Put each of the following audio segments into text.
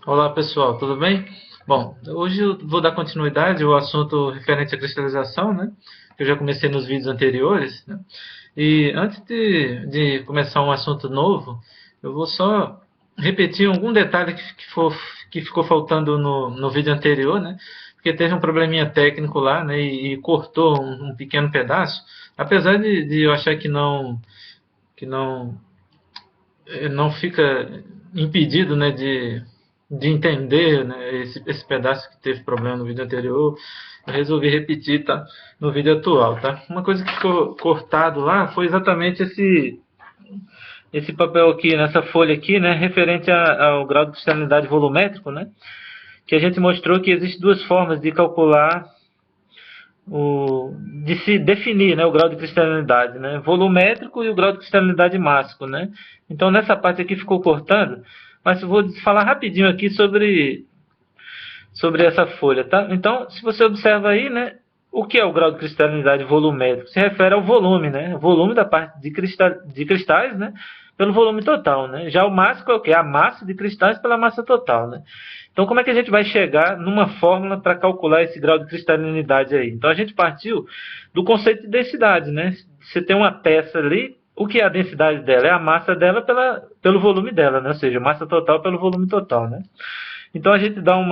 Olá pessoal, tudo bem? Bom, hoje eu vou dar continuidade ao assunto referente à cristalização, né? Que eu já comecei nos vídeos anteriores, né? E antes de começar um assunto novo, eu vou só repetir algum detalhe que ficou faltando no vídeo anterior, né? Porque teve um probleminha técnico lá, né? E cortou um pequeno pedaço. Apesar de eu achar que não fica impedido, né, de entender, né, esse pedaço que teve problema no vídeo anterior, eu resolvi repetir, tá, no vídeo atual, tá? Uma coisa que ficou cortado lá foi exatamente esse papel aqui, nessa folha aqui, né, referente ao grau de cristalinidade volumétrico, né, que a gente mostrou que existem duas formas de calcular de se definir, né, o grau de cristalinidade, né, volumétrico e o grau de cristalinidade máximo, né. Então nessa parte aqui ficou cortando, mas eu vou falar rapidinho aqui sobre essa folha, tá? Então, se você observa aí, né, o que é o grau de cristalinidade volumétrico? Se refere ao volume, né, o volume da parte de cristais, né, pelo volume total, né. Já o máximo é o que? A massa de cristais pela massa total, né. Então, como é que a gente vai chegar numa fórmula para calcular esse grau de cristalinidade aí? Então, a gente partiu do conceito de densidade, né? Você tem uma peça ali, o que é a densidade dela? É a massa dela pelo volume dela, né? Ou seja, massa total pelo volume total, né? Então, a gente dá um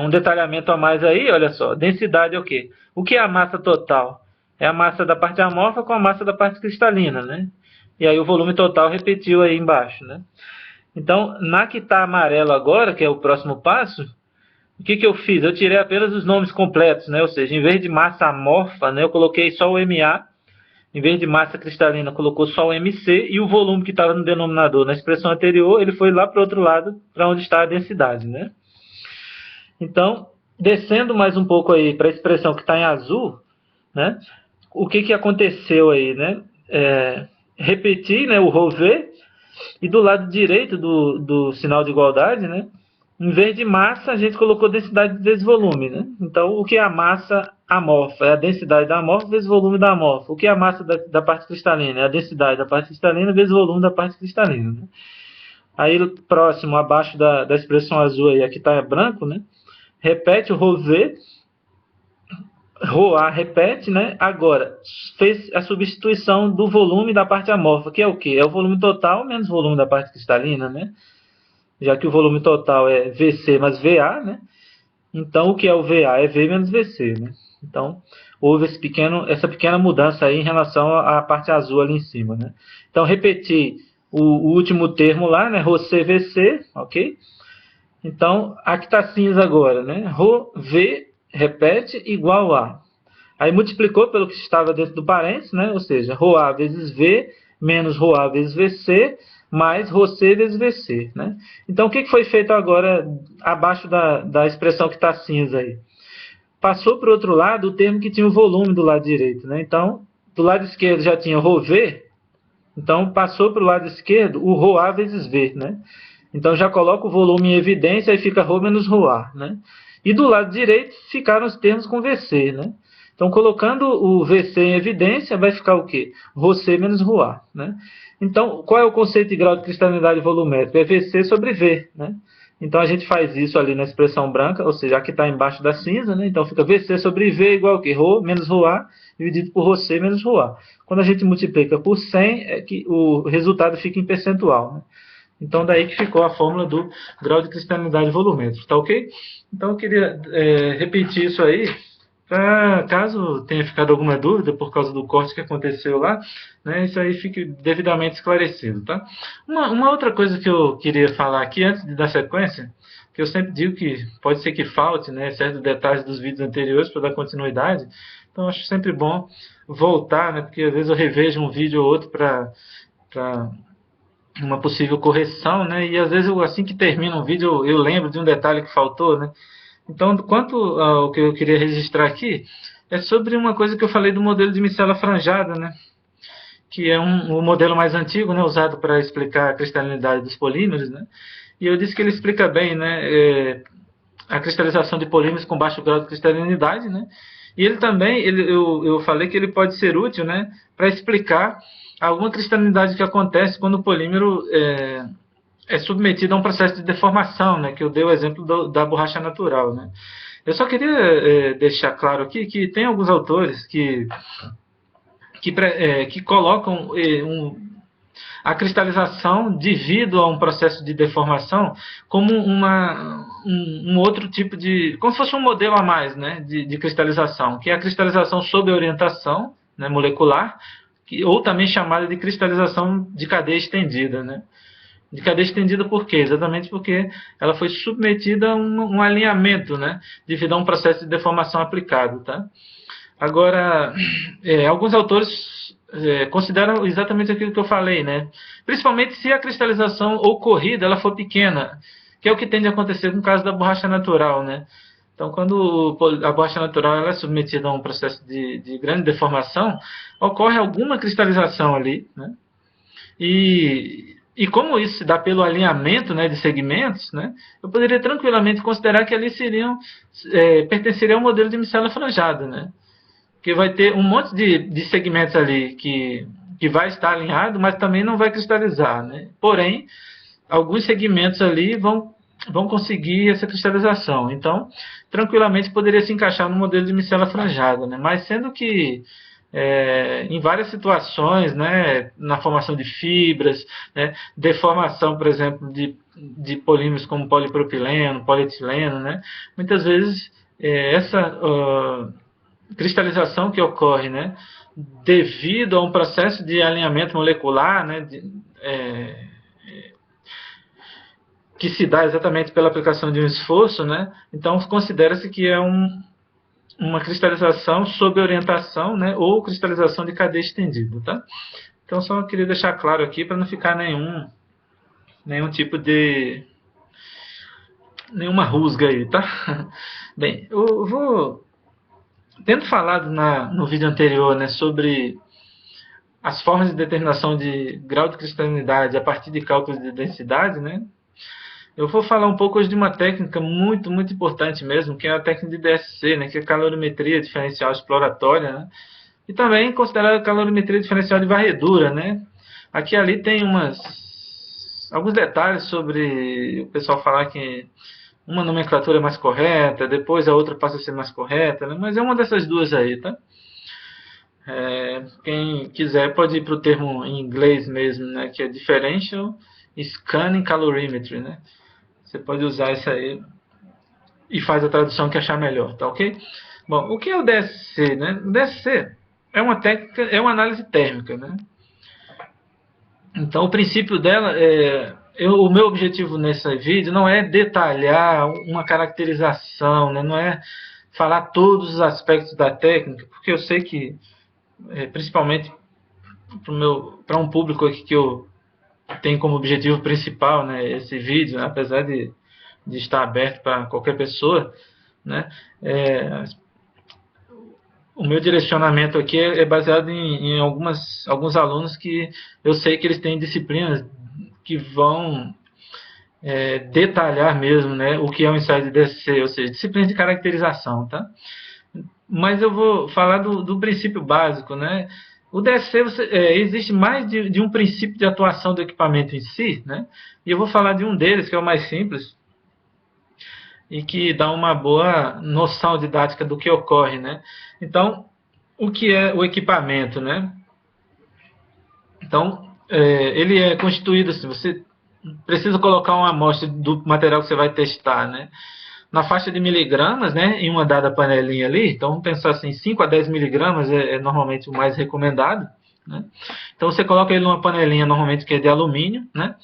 detalhamento a mais aí, olha só. Densidade é o quê? O que é a massa total? É a massa da parte amorfa com a massa da parte cristalina, né? E aí o volume total repetiu aí embaixo, né? Então, na que está amarelo agora, que é o próximo passo, o que eu fiz? Eu tirei apenas os nomes completos, né? Ou seja, em vez de massa amorfa, né, eu coloquei só o Ma. Em vez de massa cristalina, colocou só o Mc. E o volume que estava no denominador na expressão anterior, ele foi lá para o outro lado, para onde está a densidade, né? Então, descendo mais um pouco aí para a expressão que está em azul, né? O que aconteceu aí, né? Repetir, né, o ρV. E do lado direito do sinal de igualdade, né, em vez de massa, a gente colocou densidade vezes volume. Né? Então, o que é a massa amorfa? É a densidade da amorfa vezes o volume da amorfa. O que é a massa da parte cristalina? É a densidade da parte cristalina vezes o volume da parte cristalina. Né? Aí, próximo, abaixo da expressão azul, aí, aqui está branco, né? Repete o ρV. ρA repete, né? Agora, fez a substituição do volume da parte amorfa, que é o quê? É o volume total menos o volume da parte cristalina, né? Já que o volume total é VC mais VA, né? Então, o que é o VA? É V menos VC, né? Então, houve essa pequena mudança aí em relação à parte azul ali em cima, né? Então, repetir o último termo lá, né? ρC, VC, ok? Então, aqui está cinza agora, né? ρV repete igual a. Aí multiplicou pelo que estava dentro do parênteses, né? Ou seja, ρA vezes V menos ρA vezes VC mais ρC vezes VC, né? Então, o que foi feito agora abaixo da expressão que está cinza aí? Passou para o outro lado o termo que tinha o volume do lado direito, né? Então, do lado esquerdo já tinha ρV, então passou para o lado esquerdo o ρA vezes V, né? Então, já coloca o volume em evidência e fica ρ menos ρA, né? E do lado direito ficaram os termos com VC, né? Então, colocando o VC em evidência, vai ficar o quê? ρC menos ρA, né? Então, qual é o conceito de grau de cristalinidade volumétrica? É VC sobre V, né? Então, a gente faz isso ali na expressão branca, ou seja, aqui está embaixo da cinza, né? Então, fica VC sobre V igual a quê? Rho menos ρA dividido por ρC menos ρA. Quando a gente multiplica por 100, é que o resultado fica em percentual, né? Então, daí que ficou a fórmula do grau de cristalinidade volumétrica, tá ok? Então, eu queria repetir isso aí, para caso tenha ficado alguma dúvida por causa do corte que aconteceu lá, né, isso aí fique devidamente esclarecido, tá? Uma outra coisa que eu queria falar aqui, antes de dar sequência, que eu sempre digo que pode ser que falte, né, certos detalhes dos vídeos anteriores para dar continuidade, então acho sempre bom voltar, né, porque às vezes eu revejo um vídeo ou outro para uma possível correção, né? E às vezes assim que termina um vídeo eu lembro de um detalhe que faltou, né? Então, quanto ao que eu queria registrar aqui, é sobre uma coisa que eu falei do modelo de micela franjada, né? Que é o modelo mais antigo, né? Usado para explicar a cristalinidade dos polímeros, né? E eu disse que ele explica bem, né? A cristalização de polímeros com baixo grau de cristalinidade, né? E ele também, eu falei que ele pode ser útil, né? Para explicar alguma cristalinidade que acontece quando o polímero é submetido a um processo de deformação, né? Que eu dei o exemplo da borracha natural, né? Eu só queria deixar claro aqui que tem alguns autores que colocam a cristalização devido a um processo de deformação como um outro tipo de... como se fosse um modelo a mais, né, de cristalização, que é a cristalização sob orientação, né, molecular, ou também chamada de cristalização de cadeia estendida, né? De cadeia estendida por quê? Exatamente porque ela foi submetida a um alinhamento, né, devido a um processo de deformação aplicado, tá? Agora, alguns autores consideram exatamente aquilo que eu falei, né? Principalmente se a cristalização ocorrida ela for pequena, que é o que tende a acontecer no caso da borracha natural, né? Então, quando a borracha natural ela é submetida a um processo de grande deformação, ocorre alguma cristalização ali, né? E como isso se dá pelo alinhamento, né, de segmentos, né, eu poderia tranquilamente considerar que ali pertenceriam ao modelo de micela franjada, né? Que vai ter um monte de segmentos ali que vai estar alinhado, mas também não vai cristalizar, né? Porém, alguns segmentos ali vão conseguir essa cristalização. Então, tranquilamente poderia se encaixar no modelo de micela franjada, né? Mas sendo que em várias situações, né, na formação de fibras, né, deformação, por exemplo, de polímeros como polipropileno, polietileno, né, muitas vezes essa cristalização que ocorre, né, devido a um processo de alinhamento molecular, né, que se dá exatamente pela aplicação de um esforço, né, então considera-se que é uma cristalização sob orientação, né, ou cristalização de cadeia estendida, tá? Então só queria deixar claro aqui para não ficar nenhum tipo de nenhuma rusga aí, tá? Bem, eu vou tendo falado no vídeo anterior, né, sobre as formas de determinação de grau de cristalinidade a partir de cálculos de densidade, né? Eu vou falar um pouco hoje de uma técnica muito, muito importante mesmo, que é a técnica de DSC, né, que é a calorimetria diferencial exploratória, né? E também considerada a calorimetria diferencial de varredura, né? Aqui e ali tem alguns detalhes sobre o pessoal falar que uma nomenclatura é mais correta, depois a outra passa a ser mais correta, né? Mas é uma dessas duas aí, tá? Quem quiser pode ir para o termo em inglês mesmo, né, que é Differential Scanning Calorimetry, né? Você pode usar isso aí e faz a tradução que achar melhor, tá ok? Bom, o que é o DSC, né? O DSC é uma técnica, é uma análise térmica, né? Então, o princípio dela o meu objetivo nesse vídeo não é detalhar uma caracterização, né? Não é falar todos os aspectos da técnica, porque eu sei que, principalmente para um público aqui que eu tenho como objetivo principal, né, esse vídeo, né, apesar de estar aberto para qualquer pessoa, né, o meu direcionamento aqui é baseado em alguns alunos que eu sei que eles têm disciplinas que vão detalhar mesmo, né, o que é um ensaio de DSC, ou seja, disciplinas de caracterização, tá? Mas eu vou falar do princípio básico, né? O DSC, existe mais de um princípio de atuação do equipamento em si, né? E eu vou falar de um deles, que é o mais simples, e que dá uma boa noção didática do que ocorre, né? Então, o que é o equipamento, né? Então, ele é constituído assim, você precisa colocar uma amostra do material que você vai testar, né, na faixa de miligramas, né, em uma dada panelinha ali. Então, vamos pensar assim, 5 a 10 miligramas é normalmente o mais recomendado, né? Então, você coloca ele numa panelinha, normalmente que é de alumínio, né,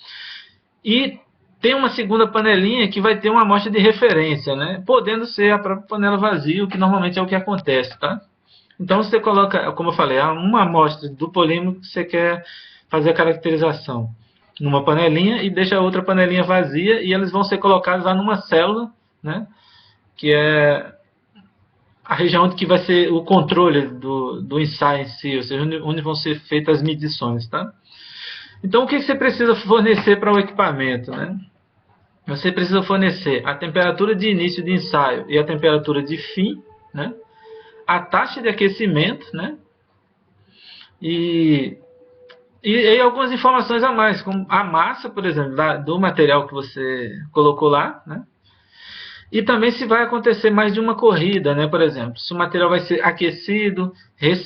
e tem uma segunda panelinha que vai ter uma amostra de referência, né, podendo ser a própria panela vazia, que normalmente é o que acontece, tá? Então, você coloca, como eu falei, uma amostra do polímero que você quer fazer a caracterização numa panelinha e deixa a outra panelinha vazia, e eles vão ser colocados lá numa célula, né, que é a região que vai ser o controle do ensaio em si, ou seja, onde vão ser feitas as medições, tá? Então, o que você precisa fornecer para o equipamento, né? Você precisa fornecer a temperatura de início de ensaio e a temperatura de fim, né, a taxa de aquecimento, né, e E algumas informações a mais, como a massa, por exemplo, do material que você colocou lá, né? E também se vai acontecer mais de uma corrida, né? Por exemplo, se o material vai ser aquecido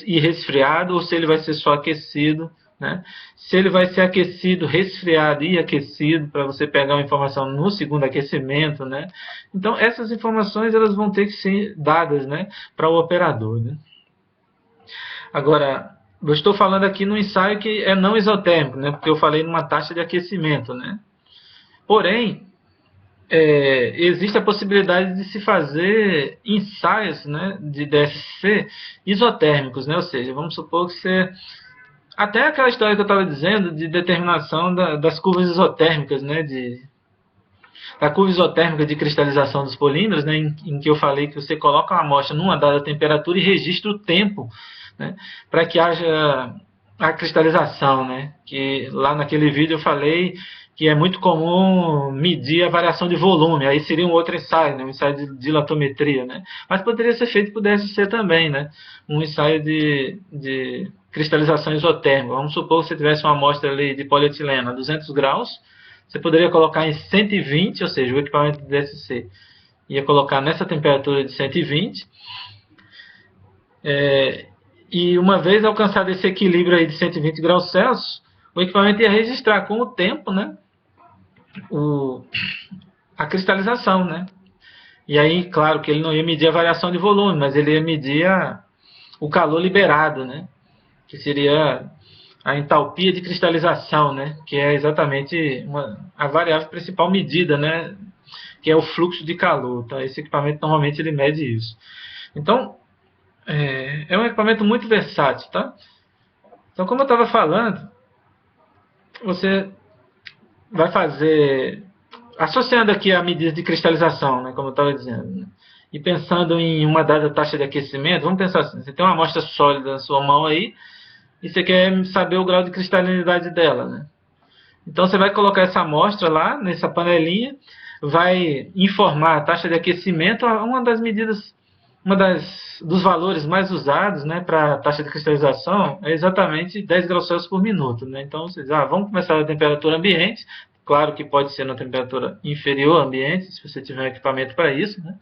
e resfriado, ou se ele vai ser só aquecido, né? Se ele vai ser aquecido, resfriado e aquecido, para você pegar uma informação no segundo aquecimento, né? Então, essas informações elas vão ter que ser dadas, né, para o operador, né? Agora, eu estou falando aqui no ensaio que é não isotérmico, né? Porque eu falei numa taxa de aquecimento, né? Porém, existe a possibilidade de se fazer ensaios, né, de DSC isotérmicos, né? Ou seja, vamos supor que você... Até aquela história que eu estava dizendo de determinação das curvas isotérmicas, né? Da curva isotérmica de cristalização dos polímeros, né, em que eu falei que você coloca uma amostra numa dada temperatura e registra o tempo, né, para que haja a cristalização, né? Que lá naquele vídeo eu falei que é muito comum medir a variação de volume, aí seria um outro ensaio, né? Um ensaio de dilatometria, né? Mas poderia ser feito por DSC também, né? Um ensaio de cristalização isotérmica. Vamos supor que você tivesse uma amostra ali de polietileno a 200 graus, você poderia colocar em 120, ou seja, o equipamento de DSC ia colocar nessa temperatura de 120, e uma vez alcançado esse equilíbrio aí de 120 graus Celsius, o equipamento ia registrar com o tempo, né, a cristalização, né? E aí, claro que ele não ia medir a variação de volume, mas ele ia medir o calor liberado, né? Que seria a entalpia de cristalização, né? Que é exatamente a variável principal medida, né? Que é o fluxo de calor, tá? Esse equipamento normalmente ele mede isso. Então, é um equipamento muito versátil, tá? Então, como eu estava falando, você vai fazer, associando aqui a medida de cristalização, né, como eu estava dizendo, né, e pensando em uma dada taxa de aquecimento, vamos pensar assim, você tem uma amostra sólida na sua mão aí, e você quer saber o grau de cristalinidade dela, né? Então você vai colocar essa amostra lá, nessa panelinha, vai informar a taxa de aquecimento, uma das medidas, dos valores mais usados, né, para a taxa de cristalização é exatamente 10 graus Celsius por minuto, né? Então vocês vamos começar na temperatura ambiente, claro que pode ser na temperatura inferior ao ambiente, se você tiver um equipamento para isso, né?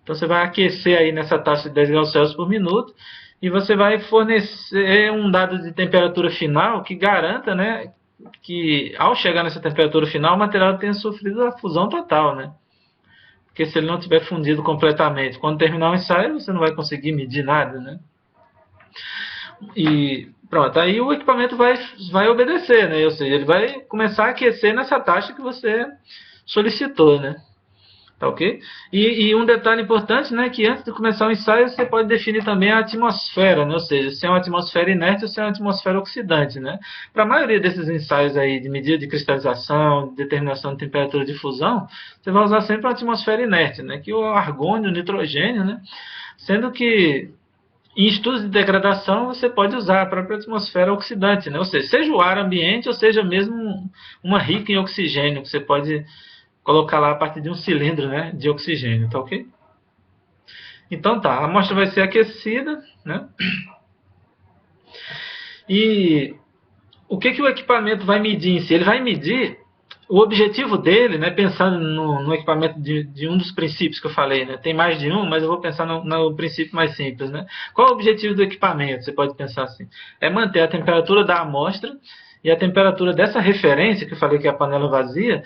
Então você vai aquecer aí nessa taxa de 10 graus Celsius por minuto e você vai fornecer um dado de temperatura final que garanta, né, que ao chegar nessa temperatura final o material tenha sofrido a fusão total, né? Porque se ele não tiver fundido completamente, quando terminar o ensaio, você não vai conseguir medir nada, né? E pronto, aí o equipamento vai obedecer, né? Ou seja, ele vai começar a aquecer nessa taxa que você solicitou, né? Tá ok? E um detalhe importante, né, que antes de começar o ensaio, você pode definir também a atmosfera, né? Ou seja, se é uma atmosfera inerte ou se é uma atmosfera oxidante, né? Para a maioria desses ensaios aí de medida de cristalização, de determinação de temperatura de fusão, você vai usar sempre uma atmosfera inerte, né? Que é o argônio, o nitrogênio, né? Sendo que em estudos de degradação você pode usar a própria atmosfera oxidante, né? Ou seja o ar ambiente ou seja mesmo uma rica em oxigênio, que você pode colocar lá a partir de um cilindro, né, de oxigênio, tá ok? Então tá, a amostra vai ser aquecida, né? E o que o equipamento vai medir em si? Ele vai medir o objetivo dele, né, pensando no equipamento de um dos princípios que eu falei, né? Tem mais de um, mas eu vou pensar no princípio mais simples, né? Qual é o objetivo do equipamento? Você pode pensar assim, é manter a temperatura da amostra e a temperatura dessa referência, que eu falei que é a panela vazia,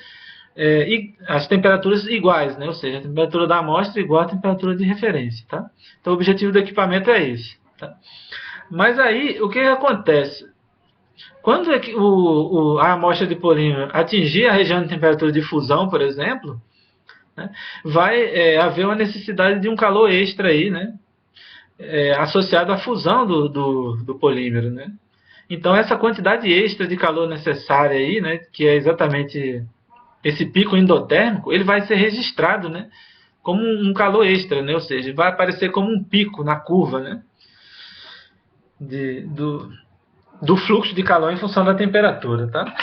e as temperaturas iguais, né? Ou seja, a temperatura da amostra igual à temperatura de referência, tá? Então o objetivo do equipamento é esse, tá? Mas aí, o que acontece? Quando a amostra de polímero atingir a região de temperatura de fusão, por exemplo, né, vai haver uma necessidade de um calor extra aí, né? Associado à fusão do polímero, né? Então essa quantidade extra de calor necessária aí, né, que é exatamente esse pico endotérmico, ele vai ser registrado, né, como um calor extra, né, ou seja, vai aparecer como um pico na curva, né, do fluxo de calor em função da temperatura, tá?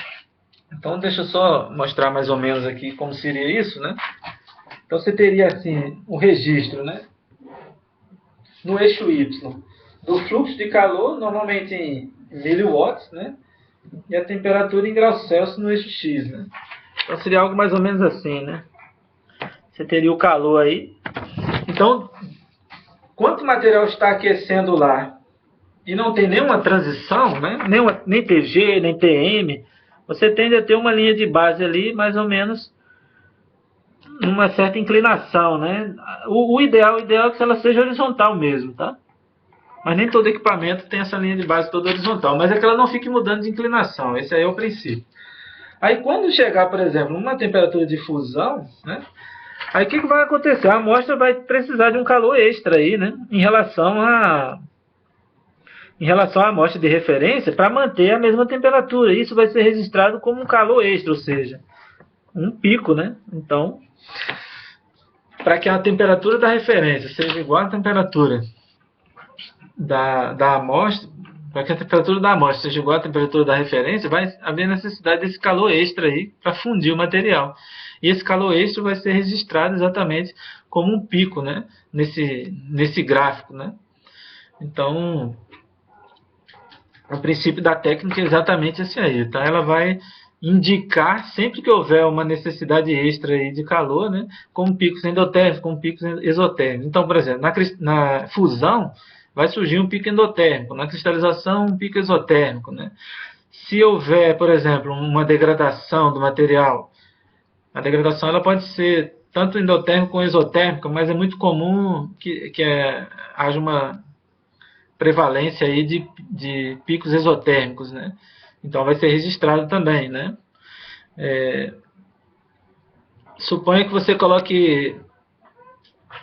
Então deixa eu só mostrar mais ou menos aqui como seria isso, né? Então você teria assim o registro, né, no eixo Y do fluxo de calor, normalmente em miliwatts, né, e a temperatura em graus Celsius no eixo X, né? Então seria algo mais ou menos assim, né? Você teria o calor aí. Então, quanto o material está aquecendo lá e não tem nenhuma transição, né? Nem TG, nem TM, você tende a ter uma linha de base ali, mais ou menos, numa certa inclinação, né? O ideal é que ela seja horizontal mesmo, tá? Mas nem todo equipamento tem essa linha de base toda horizontal, mas é que ela não fique mudando de inclinação, esse aí é o princípio. Aí quando chegar, por exemplo, numa temperatura de fusão, né? Aí o que vai acontecer? A amostra vai precisar de um calor extra aí, né? Em relação à amostra de referência, para manter a mesma temperatura. Isso vai ser registrado como um calor extra, ou seja, um pico, né? Então, para que a temperatura da referência seja igual à temperatura da amostra, para que a temperatura da amostra seja igual à temperatura da referência, vai haver necessidade desse calor extra aí para fundir o material. E esse calor extra vai ser registrado exatamente como um pico, né? Nesse gráfico, né? Então, o princípio da técnica é exatamente esse aí, tá? Ela vai indicar, sempre que houver uma necessidade extra aí de calor, né? Como picos endotérmicos, como picos exotérmicos. Então, por exemplo, na fusão, vai surgir um pico endotérmico, na cristalização um pico exotérmico, né? Se houver, por exemplo, uma degradação do material, a degradação ela pode ser tanto endotérmica como exotérmica, mas é muito comum que haja uma prevalência aí de picos exotérmicos, né? Então vai ser registrado também, né? Suponha que você coloque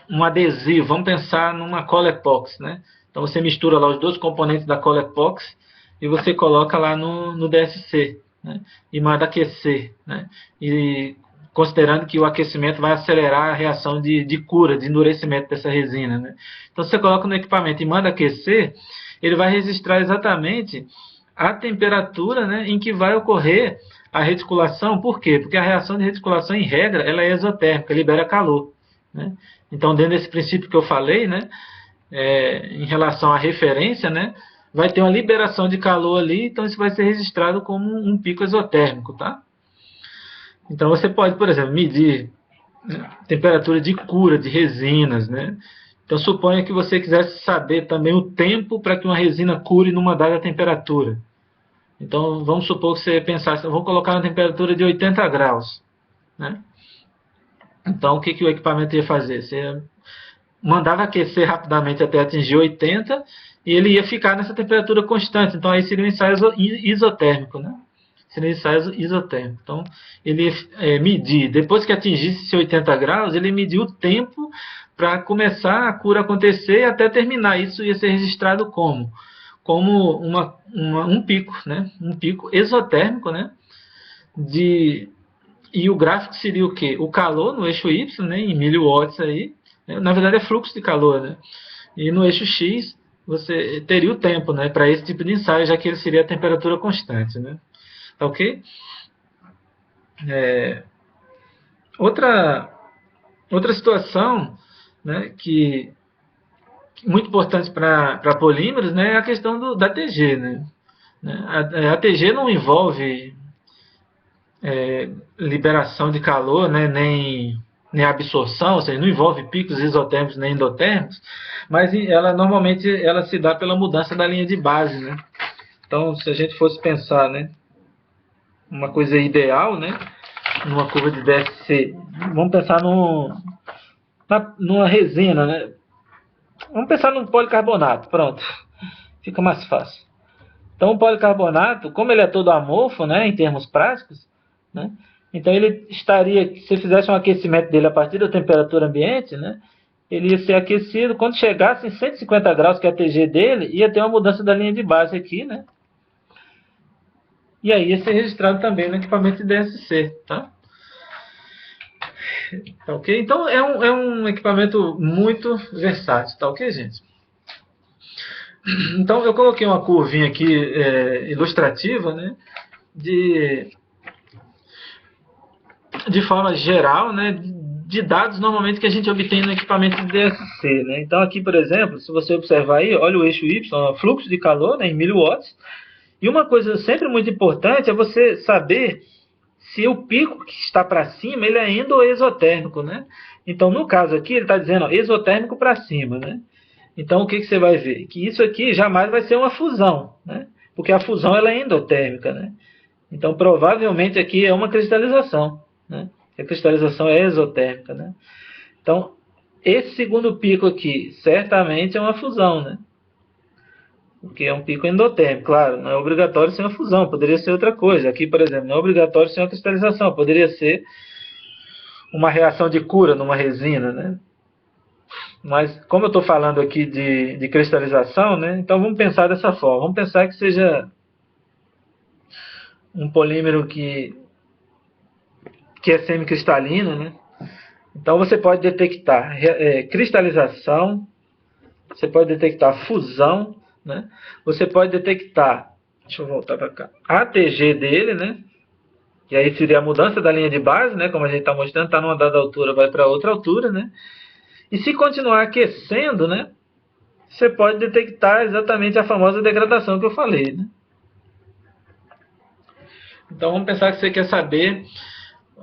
um adesivo, vamos pensar numa cola epoxy, né? Então você mistura lá os dois componentes da cola epoxy e você coloca lá no DSC, né? E manda aquecer, né? E considerando que o aquecimento vai acelerar a reação de cura, de endurecimento dessa resina, né? Então você coloca no equipamento e manda aquecer, ele vai registrar exatamente a temperatura, né, em que vai ocorrer a reticulação. Por quê? Porque a reação de reticulação, em regra, ela é exotérmica, libera calor, né? Então, dentro desse princípio que eu falei, né, em relação à referência, né, vai ter uma liberação de calor ali, então isso vai ser registrado como um pico exotérmico, tá? Então você pode, por exemplo, medir, né, temperatura de cura de resinas, né? Então suponha que você quisesse saber também o tempo para que uma resina cure numa dada temperatura. Então vamos supor que você pensasse, eu vou colocar uma temperatura de 80 graus, né? Então o que o equipamento ia fazer? Você mandava aquecer rapidamente até atingir 80 e ele ia ficar nessa temperatura constante. Então aí seria um ensaio isotérmico, né? Seria um ensaio isotérmico. Então ele ia medir, depois que atingisse 80 graus, ele mediu o tempo para começar a cura acontecer e até terminar. Isso ia ser registrado como um pico, né? Um pico exotérmico, né? E o gráfico seria o quê? O calor no eixo Y, né? Em miliwatts aí, né? Na verdade é fluxo de calor, né? E no eixo X você teria o tempo, né? Para esse tipo de ensaio, já que ele seria a temperatura constante, né? Tá ok? Outra situação, né, que muito importante para polímeros, né, é a questão da TG, né? A TG não envolve liberação de calor, né, nem absorção, ou seja, não envolve picos isotérmicos nem endotérmicos, mas ela normalmente ela se dá pela mudança da linha de base, né? Então, se a gente fosse pensar, né, uma coisa ideal, né, numa curva de DSC, vamos pensar numa resina, né? Vamos pensar num policarbonato, pronto, fica mais fácil. Então, o policarbonato, como ele é todo amorfo, né, em termos práticos, né, então ele estaria, se você fizesse um aquecimento dele a partir da temperatura ambiente, né, ele ia ser aquecido, quando chegasse em 150 graus, que é a TG dele, ia ter uma mudança da linha de base aqui, né, e aí ia ser registrado também no equipamento de DSC, tá? Tá ok? Então é um equipamento muito versátil, tá ok, gente? Então eu coloquei uma curvinha aqui ilustrativa, né, de forma geral, né, de dados normalmente que a gente obtém no equipamento de DSC, né? Então aqui, por exemplo, se você observar aí, olha o eixo Y, fluxo de calor, né, em miliwatts, E uma coisa sempre muito importante é você saber se o pico que está para cima ele é endo ou exotérmico, né? Então, no caso aqui, ele está dizendo ó, exotérmico para cima, né? Então, o que, que você vai ver? Que isso aqui jamais vai ser uma fusão, né? Porque a fusão ela é endotérmica, né? Então, provavelmente aqui é uma cristalização, né? A cristalização é exotérmica, né? Então, esse segundo pico aqui certamente é uma fusão, né? Porque é um pico endotérmico, claro, não é obrigatório ser uma fusão, poderia ser outra coisa. Aqui, por exemplo, não é obrigatório ser uma cristalização, poderia ser uma reação de cura numa resina, né? Mas como eu estou falando aqui de cristalização, né? Então vamos pensar dessa forma. Vamos pensar que seja um polímero que é semicristalino, né? Então você pode detectar cristalização, você pode detectar fusão, né? Você pode detectar, deixa eu voltar para cá, ATG dele, né? E aí seria a mudança da linha de base, né? Como a gente está mostrando, está numa dada altura, vai para outra altura, né? E se continuar aquecendo, né? Você pode detectar exatamente a famosa degradação que eu falei, né? Então vamos pensar que você quer saber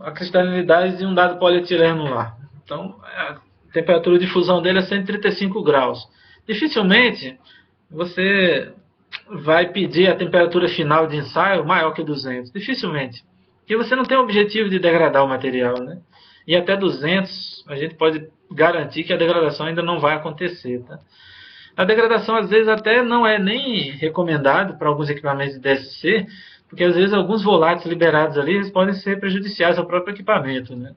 a cristalinidade de um dado polietileno lá. Então a temperatura de fusão dele é 135 graus. Dificilmente você vai pedir a temperatura final de ensaio maior que 200. Dificilmente. Porque você não tem o objetivo de degradar o material, né? E até 200 a gente pode garantir que a degradação ainda não vai acontecer, tá? A degradação às vezes até não é nem recomendado para alguns equipamentos de DSC, porque às vezes alguns voláteis liberados ali eles podem ser prejudiciais ao próprio equipamento, né?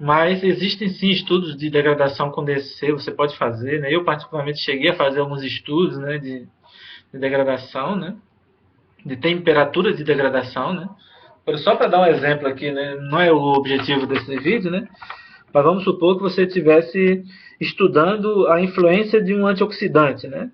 Mas existem sim estudos de degradação com DSC, você pode fazer, né? Eu particularmente cheguei a fazer alguns estudos, né, de degradação, né? De temperatura de degradação, né? Só para dar um exemplo aqui, né? Não é o objetivo desse vídeo, né? Mas vamos supor que você estivesse estudando a influência de um antioxidante, né?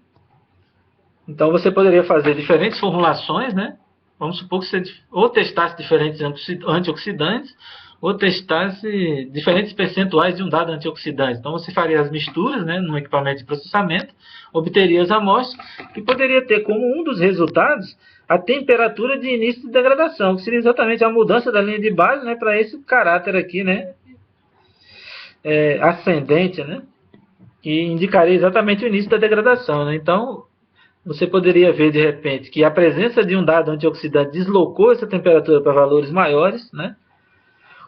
Então você poderia fazer diferentes formulações, né? Vamos supor que você ou testasse diferentes antioxidantes ou testasse diferentes percentuais de um dado antioxidante. Então você faria as misturas, né, no equipamento de processamento, obteria as amostras e poderia ter como um dos resultados a temperatura de início de degradação, que seria exatamente a mudança da linha de base, né, para esse caráter aqui, né, ascendente, né, que indicaria exatamente o início da degradação, né? Então você poderia ver de repente que a presença de um dado antioxidante deslocou essa temperatura para valores maiores, né?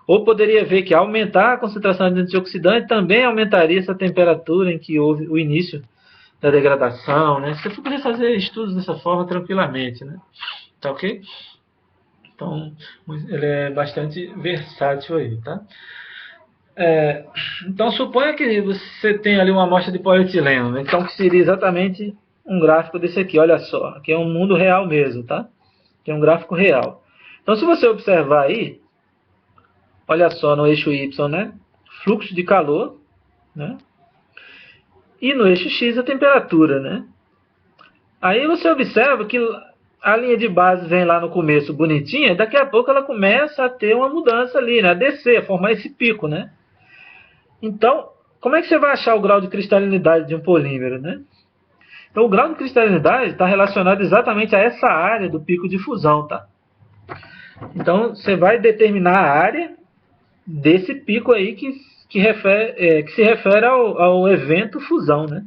Ou poderia ver que aumentar a concentração de antioxidante também aumentaria essa temperatura em que houve o início da degradação, né? Você poderia fazer estudos dessa forma tranquilamente, né? Tá ok? Então, ele é bastante versátil aí, tá? Então, suponha que você tem ali uma amostra de polietileno, né? Então, que seria exatamente um gráfico desse aqui, olha só. Aqui é um mundo real mesmo, tá? Tem um gráfico real. Então, se você observar aí, olha só no eixo Y, né? Fluxo de calor, né? E no eixo X a temperatura, né? Aí você observa que a linha de base vem lá no começo bonitinha, e daqui a pouco ela começa a ter uma mudança ali, né? A descer, a formar esse pico, né? Então, como é que você vai achar o grau de cristalinidade de um polímero, né? Então, o grau de cristalinidade está relacionado exatamente a essa área do pico de fusão, tá? Então, você vai determinar a área desse pico aí que se refere ao evento fusão, né?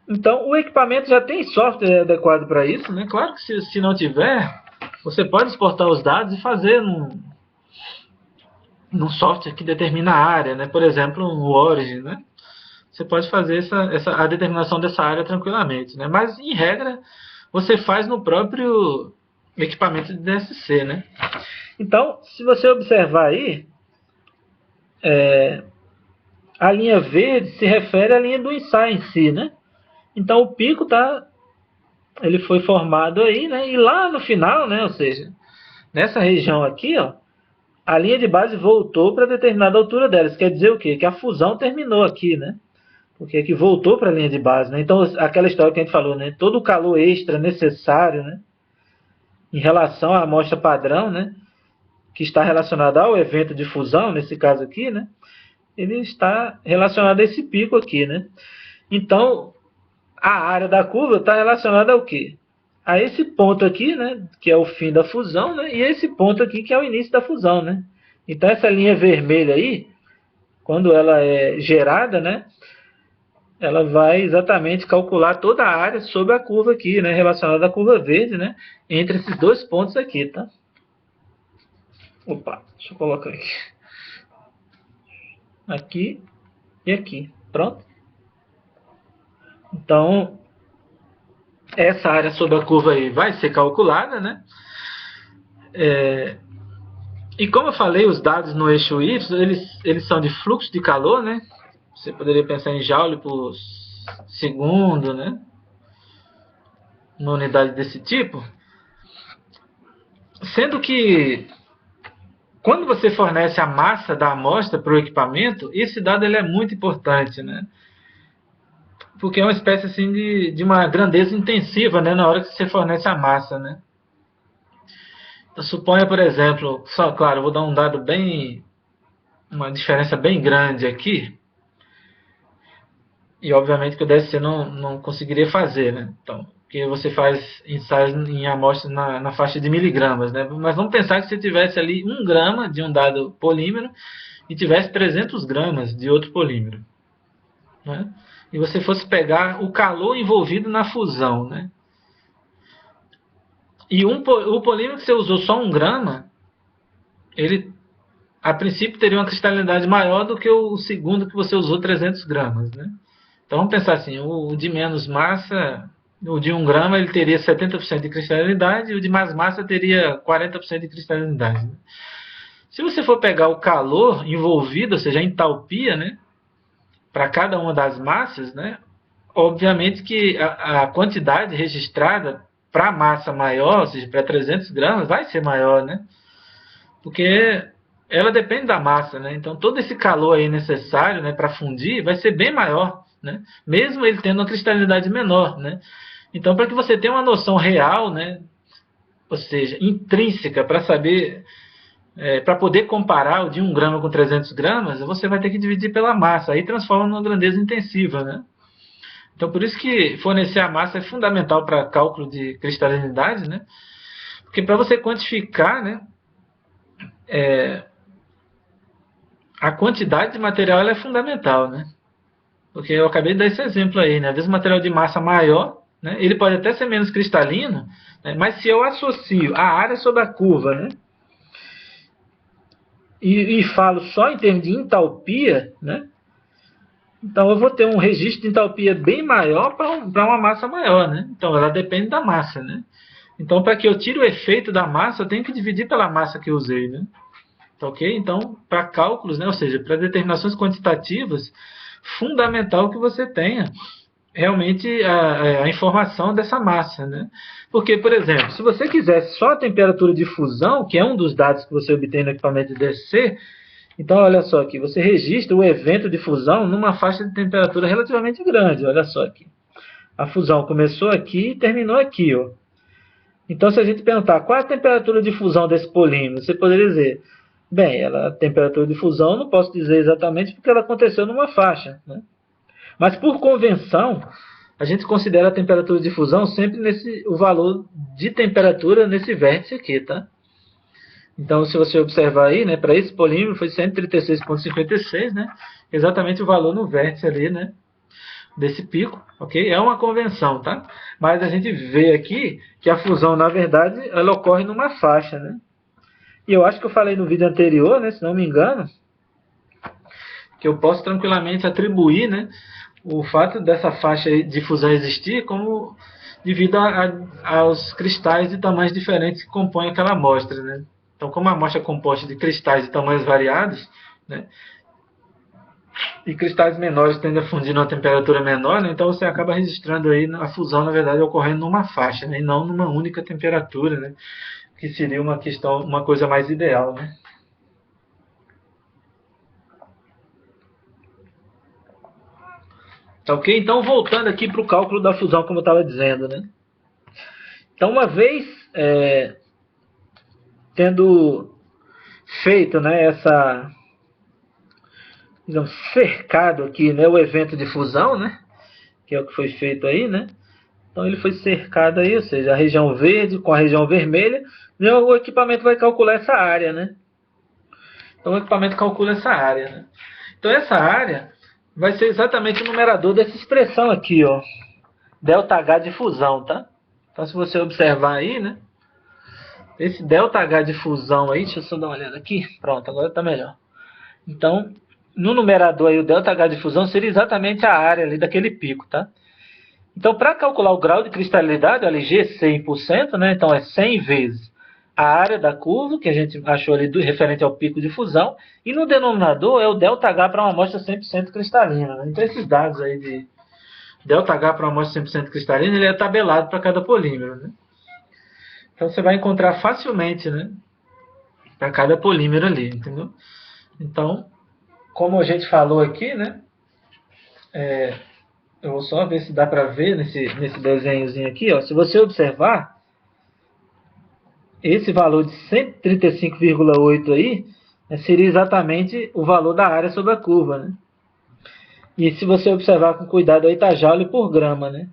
Então, o equipamento já tem software adequado para isso, né? Claro que se não tiver, você pode exportar os dados e fazer num software que determina a área, né? Por exemplo, um Origin, né? Você pode fazer a determinação dessa área tranquilamente, né? Mas, em regra, você faz no próprio equipamento de DSC, né? Então, se você observar aí, a linha verde se refere à linha do ensaio em si, né? Então, o pico ele foi formado aí, né? E lá no final, né? Ou seja, nessa região aqui, ó, a linha de base voltou para determinada altura dela. Isso quer dizer o quê? Que a fusão terminou aqui, né? Porque aqui voltou para a linha de base, né? Então, aquela história que a gente falou, né? Todo o calor extra necessário, né? Em relação à amostra padrão, né? Que está relacionada ao evento de fusão, nesse caso aqui, né? Ele está relacionado a esse pico aqui, né? Então, a área da curva está relacionada ao quê? a esse ponto aqui, né, que é o fim da fusão, né, e esse ponto aqui que é o início da fusão, né. Então essa linha vermelha aí, quando ela é gerada, né, ela vai exatamente calcular toda a área sobre a curva aqui, né, relacionada à curva verde, né, entre esses dois pontos aqui, tá? Opa, deixa eu colocar aqui. Aqui e aqui. Pronto? Então, essa área sobre a curva aí vai ser calculada, né? E como eu falei, os dados no eixo Y, eles são de fluxo de calor, né? Você poderia pensar em joule por segundo, né? Uma unidade desse tipo. Sendo que, quando você fornece a massa da amostra para o equipamento, esse dado ele é muito importante, né? Porque é uma espécie assim de uma grandeza intensiva, né? Na hora que você fornece a massa, né? Então, suponha, por exemplo, só, claro, eu vou dar um dado bem, uma diferença bem grande aqui, e obviamente que o DSC não conseguiria fazer, né? Então, porque você faz ensaios em amostras na faixa de miligramas, né? Mas vamos pensar que você tivesse ali 1 grama de um dado polímero e tivesse 300 gramas de outro polímero, né? E você fosse pegar o calor envolvido na fusão, né? E o polímero que você usou só 1 grama, ele a princípio teria uma cristalinidade maior do que o segundo que você usou 300 gramas, né? Então vamos pensar assim, o de menos massa, o de 1 grama ele teria 70% de cristalinidade e o de mais massa teria 40% de cristalinidade, né? Se você for pegar o calor envolvido, ou seja, a entalpia, né, para cada uma das massas, né, obviamente que a quantidade registrada para a massa maior, ou seja, para 300 gramas, vai ser maior, né? Porque ela depende da massa, né? Então todo esse calor aí necessário, né, para fundir vai ser bem maior, né? Mesmo ele tendo uma cristalinidade menor, né? Então para que você tenha uma noção real, né, ou seja, intrínseca, para saber, para poder comparar o de 1 grama com 300 gramas, você vai ter que dividir pela massa, aí transforma numa grandeza intensiva, né? Então por isso que fornecer a massa é fundamental para cálculo de cristalinidade, né? Porque para você quantificar, né, a quantidade de material ela é fundamental, né? Porque eu acabei de dar esse exemplo aí, né? Às vezes o material de massa maior, né, ele pode até ser menos cristalino, né, mas se eu associo a área sobre a curva, né, e falo só em termos de entalpia, né, então eu vou ter um registro de entalpia bem maior para uma massa maior, né? Então ela depende da massa, né? Então para que eu tire o efeito da massa, eu tenho que dividir pela massa que eu usei, né? Tá ok? Então, para cálculos, né, ou seja, para determinações quantitativas, fundamental que você tenha realmente a informação dessa massa, né? Porque, por exemplo, se você quisesse só a temperatura de fusão, que é um dos dados que você obtém no equipamento de DSC, então olha só aqui, você registra o evento de fusão numa faixa de temperatura relativamente grande, olha só aqui. A fusão começou aqui e terminou aqui, ó. Então, se a gente perguntar qual é a temperatura de fusão desse polímero, você poderia dizer, bem, a temperatura de fusão não posso dizer exatamente porque ela aconteceu numa faixa, né? Mas por convenção, a gente considera a temperatura de fusão sempre o valor de temperatura nesse vértice aqui, tá? Então, se você observar aí, né, para esse polímero foi 136,56, né? Exatamente o valor no vértice ali, né, desse pico, ok? É uma convenção, tá? Mas a gente vê aqui que a fusão, na verdade, ela ocorre numa faixa, né? E eu acho que eu falei no vídeo anterior, né, se não me engano, que eu posso tranquilamente atribuir, né, o fato dessa faixa de fusão existir como devido aos cristais de tamanhos diferentes que compõem aquela amostra, né? Então, como a amostra é composta de cristais de tamanhos variados, né, e cristais menores tendem a fundir numa temperatura menor, né, então você acaba registrando aí a fusão, na verdade, ocorrendo numa faixa, né, e não numa única temperatura, né, que seria uma questão, uma coisa mais ideal, né? Tá ok? Então, voltando aqui para o cálculo da fusão, como eu estava dizendo, né? Então, uma vez tendo feito, né, cercado aqui, né, o evento de fusão, né, que é o que foi feito aí, né, Então ele foi cercado aí, ou seja, a região verde com a região vermelha, e o equipamento vai calcular essa área, né? Então o equipamento calcula essa área, né? Então essa área vai ser exatamente o numerador dessa expressão aqui, ó. ΔH de fusão, tá? Então se você observar aí, né? Esse ΔH de fusão aí, deixa eu só dar uma olhada aqui. Pronto, agora está melhor. Então, no numerador aí, o ΔH de fusão seria exatamente a área ali daquele pico, tá? Então, para calcular o grau de cristalidade, olha, G 100%, né? Então, é 100 vezes a área da curva, que a gente achou ali referente ao pico de fusão, e no denominador é o ΔH para uma amostra 100% cristalina, né? Então, esses dados aí de ΔH para uma amostra 100% cristalina, ele é tabelado para cada polímero, né? Então, você vai encontrar facilmente, né? Para cada polímero ali, entendeu? Então, como a gente falou aqui, né? Eu vou só ver se dá para ver nesse desenhozinho aqui, ó. Se você observar, esse valor de 135,8 aí, né, seria exatamente o valor da área sobre a curva, né? E se você observar com cuidado aí, tá joule por grama, né?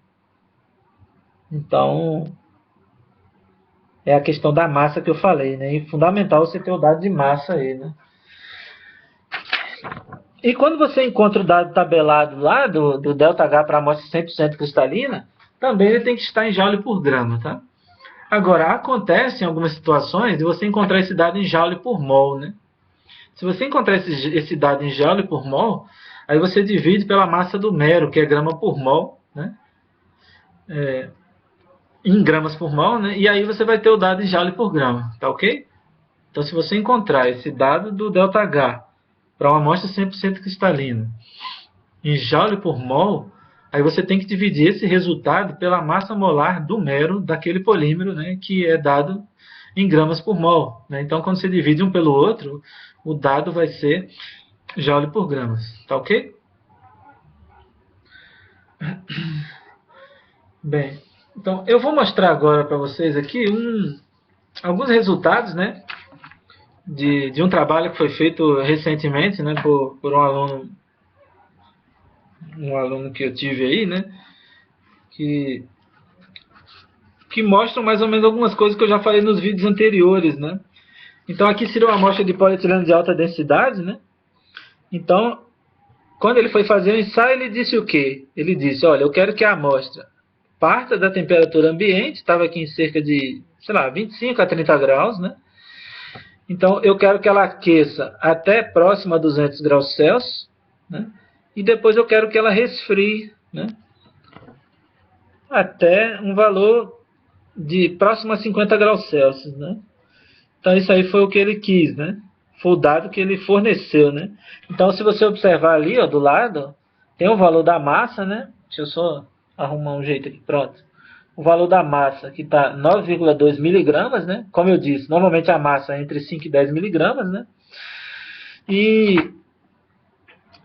Então, é a questão da massa que eu falei, né? E fundamental você ter o dado de massa aí, né? E quando você encontra o dado tabelado lá do ΔH para a amostra 100% cristalina, também ele tem que estar em joule por grama, tá? Agora, acontece em algumas situações de você encontrar esse dado em joule por mol, né? Se você encontrar esse dado em joule por mol, aí você divide pela massa do mero, que é grama por mol, né? Em gramas por mol, né? E aí você vai ter o dado em joule por grama, tá ok? Então, se você encontrar esse dado do ΔH para uma amostra 100% cristalina em joule por mol, aí você tem que dividir esse resultado pela massa molar do mero daquele polímero, né, que é dado em gramas por mol, né? Então, quando você divide um pelo outro, o dado vai ser joule por gramas, tá ok? Bem, então eu vou mostrar agora para vocês aqui alguns resultados, né, de um trabalho que foi feito recentemente, né, por um aluno que eu tive aí, né, que mostram mais ou menos algumas coisas que eu já falei nos vídeos anteriores, né. Então aqui seria uma amostra de polietileno de alta densidade, né. Então, quando ele foi fazer o ensaio, ele disse o quê? Ele disse, olha, eu quero que a amostra parta da temperatura ambiente, estava aqui em cerca de, sei lá, 25 a 30 graus, né. Então, eu quero que ela aqueça até próximo a 200 graus Celsius, né? E depois eu quero que ela resfrie, né, até um valor de próximo a 50 graus Celsius, né? Então, isso aí foi o que ele quis, né? Foi o dado que ele forneceu, né? Então, se você observar ali, ó, do lado, tem o valor da massa, né? Deixa eu só arrumar um jeito aqui, pronto. O valor da massa, que está 9,2 miligramas, né? Como eu disse, normalmente a massa é entre 5 e 10 miligramas, né? E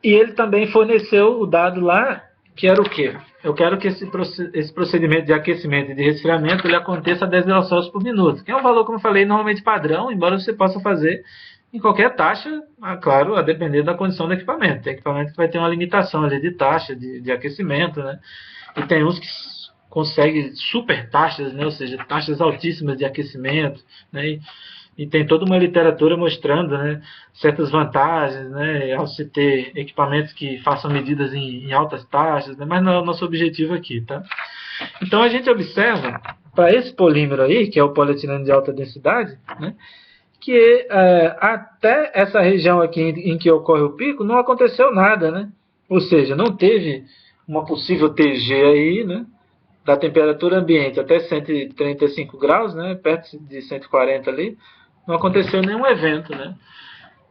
ele também forneceu o dado lá, que era o quê? Eu quero que esse procedimento de aquecimento e de resfriamento ele aconteça a 10 graus Celsius por minuto, que é um valor, como eu falei, normalmente padrão, embora você possa fazer em qualquer taxa, claro, a depender da condição do equipamento. Tem equipamento que vai ter uma limitação ali de taxa de aquecimento, né? E tem uns que consegue super taxas, né? Ou seja, taxas altíssimas de aquecimento, né? E tem toda uma literatura mostrando, né, certas vantagens, né, ao se ter equipamentos que façam medidas em altas taxas, né, mas não é o nosso objetivo aqui, tá? Então a gente observa, para esse polímero aí, que é o polietileno de alta densidade, né, que até essa região aqui em que ocorre o pico, não aconteceu nada, né? Ou seja, não teve uma possível TG aí, né, da temperatura ambiente até 135 graus, né, perto de 140 ali, não aconteceu nenhum evento, né?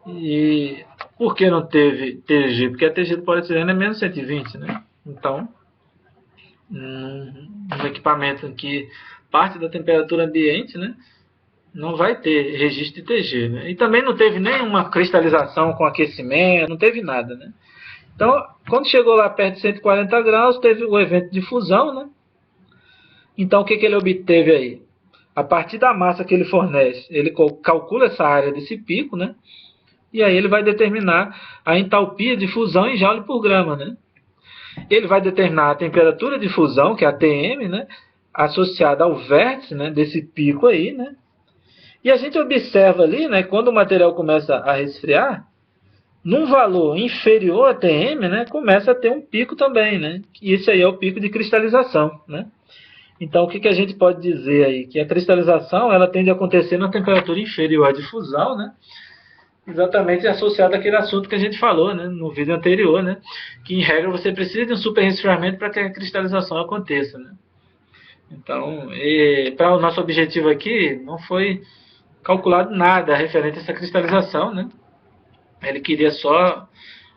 E por que não teve TG? Porque a TG do polietileno é menos 120, né? Então, um equipamento que parte da temperatura ambiente, né, não vai ter registro de TG, né? E também não teve nenhuma cristalização com aquecimento, não teve nada, né? Então, quando chegou lá perto de 140 graus, teve o evento de fusão, né? Então, o que ele obteve aí? A partir da massa que ele fornece, ele calcula essa área desse pico, né? E aí ele vai determinar a entalpia de fusão em joule por grama, né? ele vai determinar a temperatura de fusão, que é a Tm, né, associada ao vértice, né, desse pico aí, né? E a gente observa ali, né, quando o material começa a resfriar, num valor inferior a Tm, né, começa a ter um pico também, né? E esse aí é o pico de cristalização, né? Então, o que a gente pode dizer aí? Que a cristalização ela tende a acontecer na temperatura inferior à difusão, né? Exatamente associado àquele assunto que a gente falou, né, no vídeo anterior, né? Que, em regra, você precisa de um superresfriamento para que a cristalização aconteça, né? Então, para o nosso objetivo aqui, não foi calculado nada referente a essa cristalização, né? Ele queria só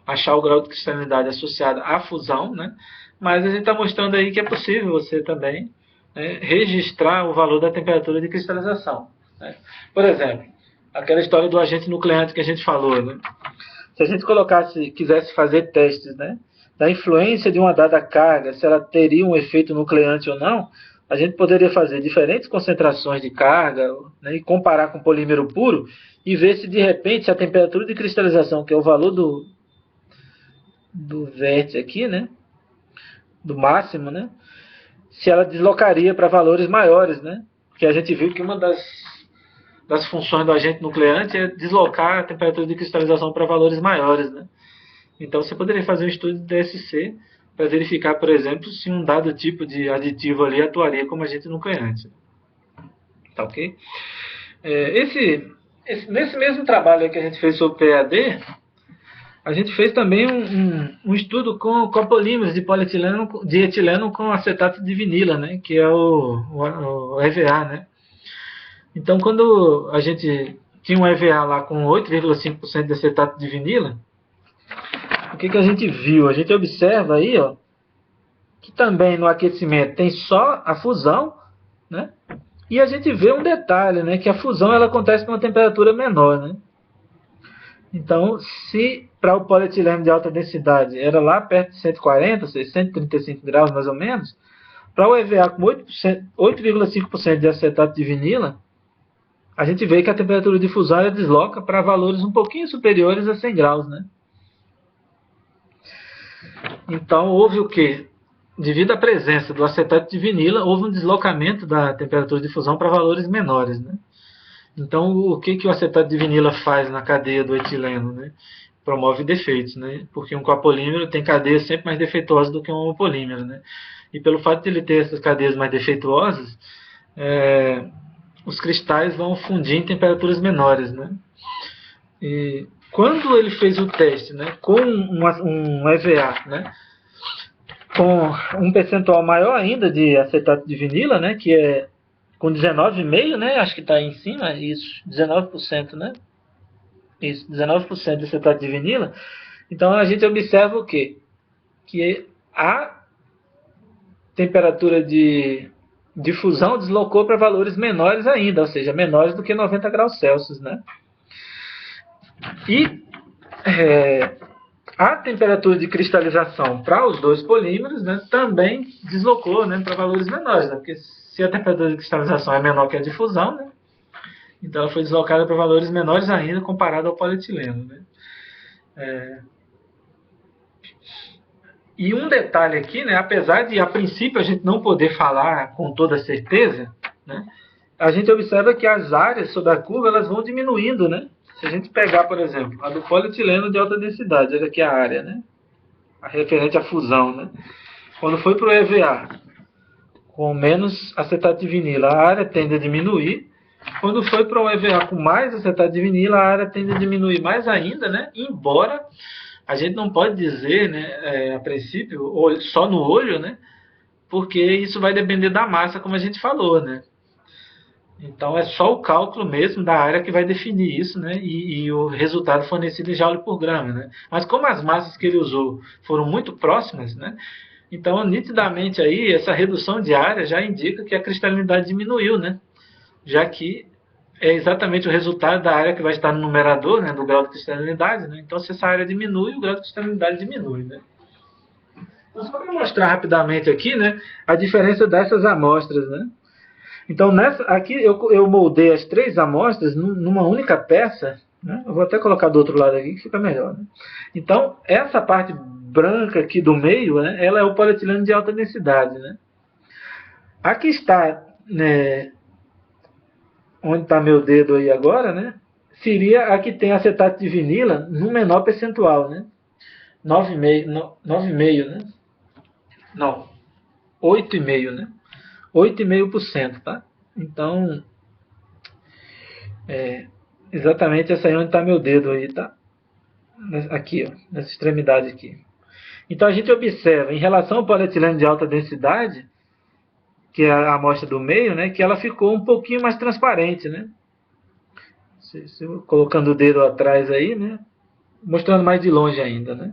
achar o grau de cristalinidade associado à fusão, né? Mas a gente está mostrando aí que é possível você também, né, registrar o valor da temperatura de cristalização, né? Por exemplo, aquela história do agente nucleante que a gente falou, né? Se a gente quisesse fazer testes, né, da influência de uma dada carga, se ela teria um efeito nucleante ou não, a gente poderia fazer diferentes concentrações de carga, né, e comparar com polímero puro e ver se de repente a temperatura de cristalização, que é o valor do vértice aqui, né, do máximo, né, se ela deslocaria para valores maiores, né? Porque a gente viu que uma das funções do agente nucleante é deslocar a temperatura de cristalização para valores maiores, né? Então você poderia fazer um estudo de DSC para verificar, por exemplo, se um dado tipo de aditivo ali atuaria como agente nucleante. Tá ok? Nesse mesmo trabalho que a gente fez sobre PAD, a gente fez também um estudo com copolímeros de etileno com acetato de vinila, né? Que é o EVA, né? Então, quando a gente tinha um EVA lá com 8,5% de acetato de vinila, o que a gente viu? A gente observa aí, ó, que também no aquecimento tem só a fusão, né? E a gente vê um detalhe, né? Que a fusão ela acontece com uma temperatura menor, né? Então, se para o polietileno de alta densidade era lá perto de 140, ou seja, 135 graus mais ou menos, para o EVA com 8,5% de acetato de vinila, a gente vê que a temperatura de fusão ela desloca para valores um pouquinho superiores a 100 graus, né? Então, houve o quê? Devido à presença do acetato de vinila, houve um deslocamento da temperatura de fusão para valores menores, né? Então, o que o acetato de vinila faz na cadeia do etileno, né? Promove defeitos, né? Porque um copolímero tem cadeias sempre mais defeituosas do que um homopolímero, né? E pelo fato de ele ter essas cadeias mais defeituosas, os cristais vão fundir em temperaturas menores, né? E quando ele fez o teste, né, com um EVA, né, com um percentual maior ainda de acetato de vinila, né, que é com 19,5%, né, acho que está aí em cima, isso, 19%, né? Isso, 19% de acetato de vinila. Então a gente observa o quê? Que a temperatura de fusão deslocou para valores menores ainda, ou seja, menores do que 90 graus Celsius, né? E a temperatura de cristalização para os dois polímeros, né, também deslocou, né, para valores menores, né? Porque se a temperatura de cristalização é menor que a de fusão, né, então ela foi deslocada para valores menores ainda comparado ao polietileno, né? E um detalhe aqui, né, apesar de a princípio a gente não poder falar com toda certeza, né, a gente observa que as áreas sobre a curva elas vão diminuindo, né? Se a gente pegar, por exemplo, a do polietileno de alta densidade, olha aqui a área, né? A referente à fusão, né? Quando foi para o EVA, com menos acetato de vinila, a área tende a diminuir. Quando foi para o EVA com mais acetato de vinila, a área tende a diminuir mais ainda, né? Embora a gente não pode dizer, né, a princípio, só no olho, né? Porque isso vai depender da massa, como a gente falou, né? Então é só o cálculo mesmo da área que vai definir isso, né? E o resultado fornecido em joule por grama, né? Mas como as massas que ele usou foram muito próximas, né? Então nitidamente aí essa redução de área já indica que a cristalinidade diminuiu, né? Já que é exatamente o resultado da área que vai estar no numerador, né? Do grau de cristalinidade, né? Então se essa área diminui, o grau de cristalinidade diminui, né? Então só para mostrar rapidamente aqui, né? A diferença dessas amostras, né? Então, aqui eu moldei as 3 amostras numa única peça, né? Eu vou até colocar do outro lado aqui que fica melhor, né? Então, essa parte branca aqui do meio, né, ela é o polietileno de alta densidade, né? A que está, né, onde está meu dedo aí agora, né, seria a que tem acetato de vinila no menor percentual, né? 9,5, né? Não, 8,5, né? 8,5%, tá? Então, exatamente essa aí onde está meu dedo aí, tá? Aqui, ó, nessa extremidade aqui. Então a gente observa, em relação ao polietileno de alta densidade, que é a amostra do meio, né, que ela ficou um pouquinho mais transparente, né? Colocando o dedo atrás aí, né, mostrando mais de longe ainda, né?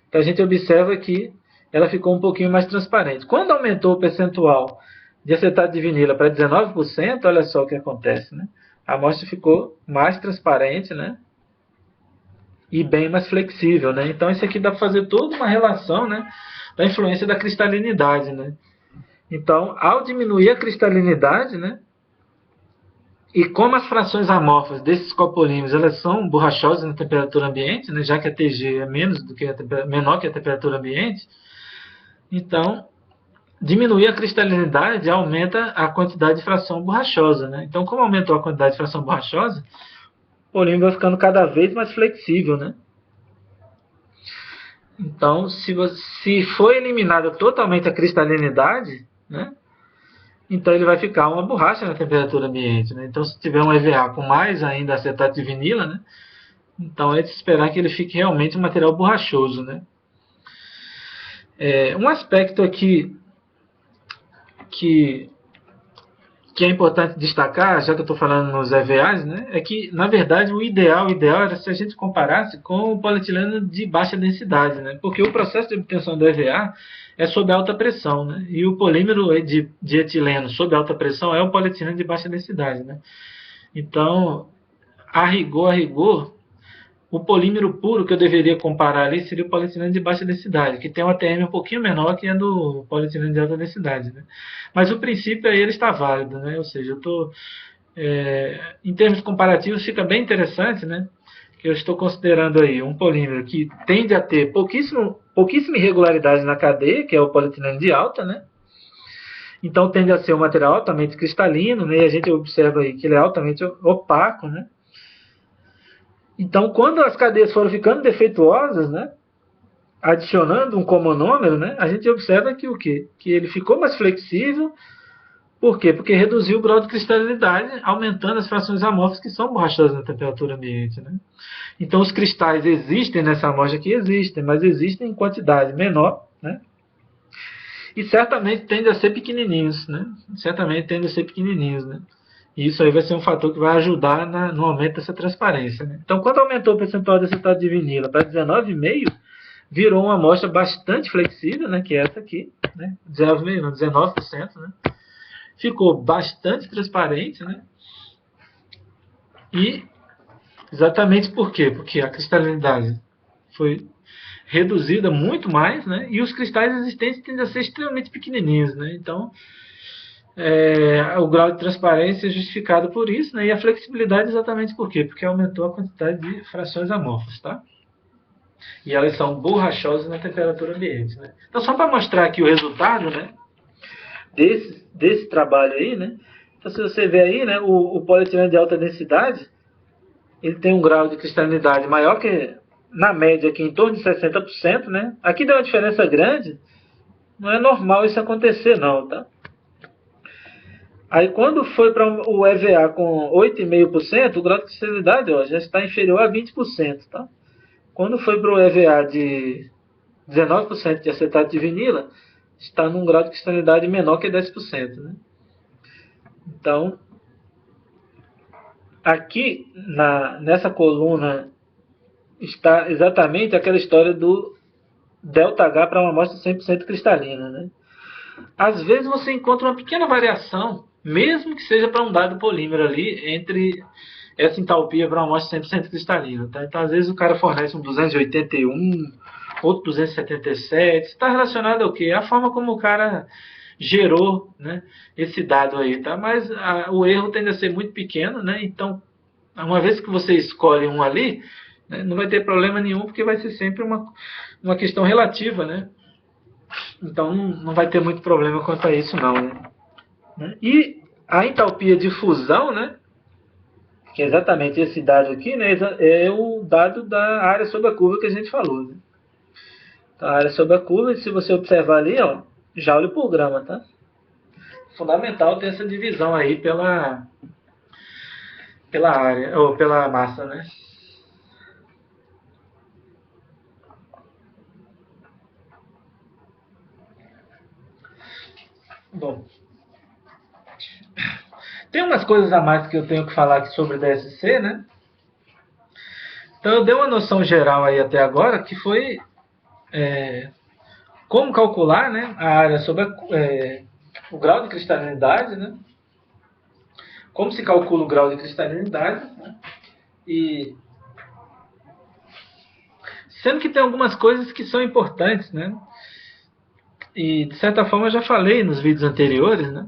Então a gente observa que ela ficou um pouquinho mais transparente. Quando aumentou o percentual de acetato de vinila para 19%, olha só o que acontece, né? A amostra ficou mais transparente, né? E bem mais flexível, né? Então isso aqui dá para fazer toda uma relação, né, da influência da cristalinidade, né? Então, ao diminuir a cristalinidade, né, e como as frações amorfas desses copolímeros elas são borrachosas na temperatura ambiente, né, já que a TG é menor que a temperatura ambiente, então diminuir a cristalinidade aumenta a quantidade de fração borrachosa, né? Então, como aumentou a quantidade de fração borrachosa, o polímero vai ficando cada vez mais flexível, né? Então, se for eliminada totalmente a cristalinidade, né, então ele vai ficar uma borracha na temperatura ambiente, né? Então, se tiver um EVA com mais ainda acetato de vinila, né, então é de se esperar que ele fique realmente um material borrachoso, né? Um aspecto aqui que é importante destacar, já que eu estou falando nos EVAs, né, é que, na verdade, o ideal era se a gente comparasse com o polietileno de baixa densidade, né, porque o processo de obtenção do EVA é sob alta pressão, né, e o polímero de etileno sob alta pressão é o polietileno de baixa densidade, né. Então, a rigor, o polímero puro que eu deveria comparar ali seria o polietileno de baixa densidade, que tem uma TM um pouquinho menor que a do polietileno de alta densidade, né? Mas o princípio aí ele está válido, né? Ou seja, eu estou, em termos comparativos, fica bem interessante, né? Que eu estou considerando aí um polímero que tende a ter pouquíssima irregularidade na cadeia, que é o polietileno de alta, né? Então tende a ser um material altamente cristalino, né? E a gente observa aí que ele é altamente opaco, né? Então, quando as cadeias foram ficando defeituosas, né, adicionando um comonômero, né, a gente observa que o quê? Que ele ficou mais flexível. Por quê? Porque reduziu o grau de cristalinidade, aumentando as frações amorfas que são borrachosas na temperatura ambiente, né? Então, os cristais existem nessa amostra aqui? Existem, mas existem em quantidade menor, né? E certamente tendem a ser pequenininhos, né? E isso aí vai ser um fator que vai ajudar no aumento dessa transparência, né? Então, quando aumentou o percentual de acetato de vinila para 19,5%, virou uma amostra bastante flexível, né? Que é essa aqui, né? 19,5%, não, 19%, né? Ficou bastante transparente, né? E exatamente por quê? Porque a cristalinidade foi reduzida muito mais, né? E os cristais existentes tendem a ser extremamente pequenininhos, né? Então, o grau de transparência é justificado por isso, né? E a flexibilidade exatamente por quê? Porque aumentou a quantidade de frações amorfas, tá? E elas são borrachosas na temperatura ambiente, né? Então, só para mostrar aqui o resultado, né, desse trabalho aí, né? Então, se você ver aí, né, o polietileno de alta densidade, ele tem um grau de cristalinidade maior que, na média, aqui em torno de 60%, né? Aqui deu uma diferença grande, não é normal isso acontecer, não, tá? Aí, quando foi para o EVA com 8,5%, o grau de cristalinidade, ó, já está inferior a 20%, tá? Quando foi para o EVA de 19% de acetato de vinila, está num grau de cristalinidade menor que 10%, né? Então, aqui nessa coluna está exatamente aquela história do ΔH para uma amostra 100% cristalina, né? Às vezes você encontra uma pequena variação, mesmo que seja para um dado polímero ali, entre essa entalpia para uma amostra 100% cristalina, tá? Então, às vezes o cara fornece um 281, outro 277, está relacionado ao quê? A forma como o cara gerou, né, esse dado aí, tá? Mas o erro tende a ser muito pequeno, né? Então, uma vez que você escolhe um ali, né, não vai ter problema nenhum, porque vai ser sempre uma questão relativa, né? Então não vai ter muito problema quanto a isso não, né? E a entalpia de fusão, né? Que é exatamente esse dado aqui, né? É o dado da área sob a curva que a gente falou, né? Então, a área sob a curva, se você observar ali, ó, joule por grama, tá? Fundamental ter essa divisão aí pela área, ou pela massa, né? Bom, tem umas coisas a mais que eu tenho que falar aqui sobre DSC, né? Então eu dei uma noção geral aí até agora, que foi como calcular, né, a área sobre o grau de cristalinidade, né? Como se calcula o grau de cristalinidade, né? E sendo que tem algumas coisas que são importantes, né? E de certa forma eu já falei nos vídeos anteriores, né?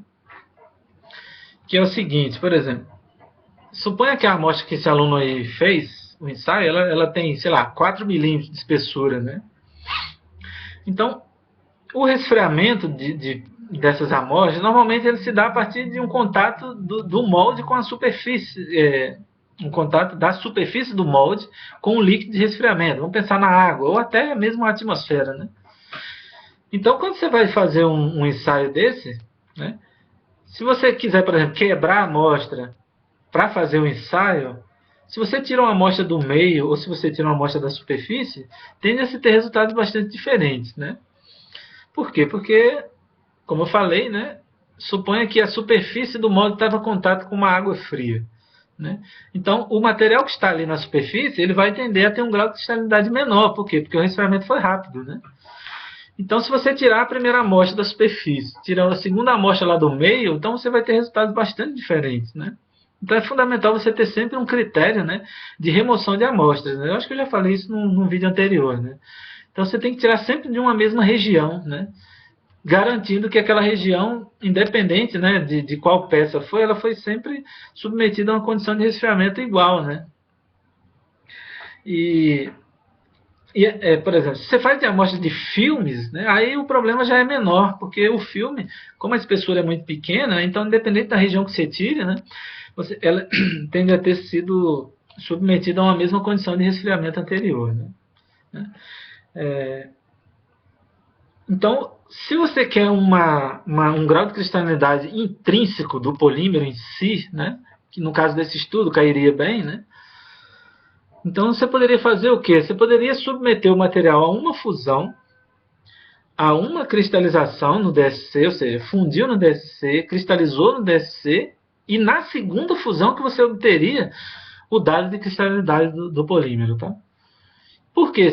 Que é o seguinte, por exemplo, suponha que a amostra que esse aluno aí fez, o ensaio, ela tem, sei lá, 4 milímetros de espessura, né? Então, o resfriamento dessas amostras, normalmente ele se dá a partir de um contato do molde com a superfície, um contato da superfície do molde com o líquido de resfriamento. Vamos pensar na água, ou até mesmo a atmosfera, né? Então, quando você vai fazer um ensaio desse, né? Se você quiser, por exemplo, quebrar a amostra para fazer o ensaio, se você tira uma amostra do meio ou se você tira uma amostra da superfície, tende a se ter resultados bastante diferentes, né? Por quê? Porque, como eu falei, né, suponha que a superfície do molde estava em contato com uma água fria, né? Então, o material que está ali na superfície, ele vai tender a ter um grau de cristalinidade menor. Por quê? Porque o resfriamento foi rápido, né? Então, se você tirar a primeira amostra da superfície, tirar a segunda amostra lá do meio, então você vai ter resultados bastante diferentes, né? Então é fundamental você ter sempre um critério, né, de remoção de amostras, né? Eu acho que eu já falei isso num vídeo anterior, né? Então você tem que tirar sempre de uma mesma região, né? Garantindo que aquela região, independente, né, de qual peça foi, ela foi sempre submetida a uma condição de resfriamento igual, né? E por exemplo, se você faz de amostra de filmes, né, aí o problema já é menor, porque o filme, como a espessura é muito pequena, então independente da região que você tire, né, ela tende a ter sido submetida a uma mesma condição de resfriamento anterior. Né? Então, se você quer um grau de cristalinidade intrínseco do polímero em si, né, que no caso desse estudo cairia bem, né, então você poderia fazer o quê? Você poderia submeter o material a uma fusão, a uma cristalização no DSC, ou seja, fundiu no DSC, cristalizou no DSC, e na segunda fusão que você obteria o dado de cristalinidade do polímero. Tá? Por quê?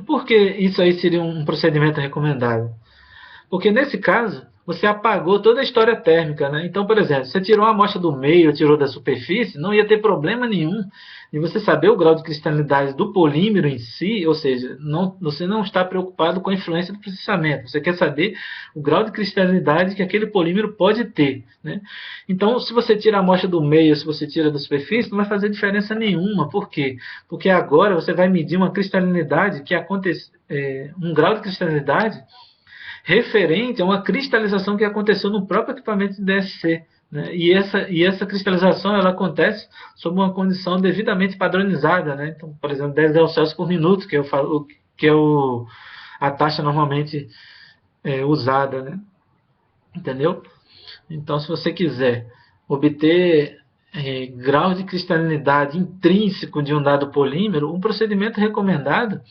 Por que isso aí seria um procedimento recomendado? Porque nesse caso, você apagou toda a história térmica, né? Então, por exemplo, você tirou uma amostra do meio, tirou da superfície, não ia ter problema nenhum de você saber o grau de cristalinidade do polímero em si, ou seja, você não está preocupado com a influência do processamento, você quer saber o grau de cristalinidade que aquele polímero pode ter, né? Então, se você tira a amostra do meio, se você tira da superfície, não vai fazer diferença nenhuma. Por quê? Porque agora você vai medir uma cristalinidade que acontece, um grau de cristalinidade referente a uma cristalização que aconteceu no próprio equipamento de DSC. Né? E essa cristalização ela acontece sob uma condição devidamente padronizada. Né? Então, por exemplo, 10 graus Celsius por minuto, que é a taxa normalmente usada. Né? Entendeu? Então, se você quiser obter grau de cristalinidade intrínseco de um dado polímero, um procedimento recomendado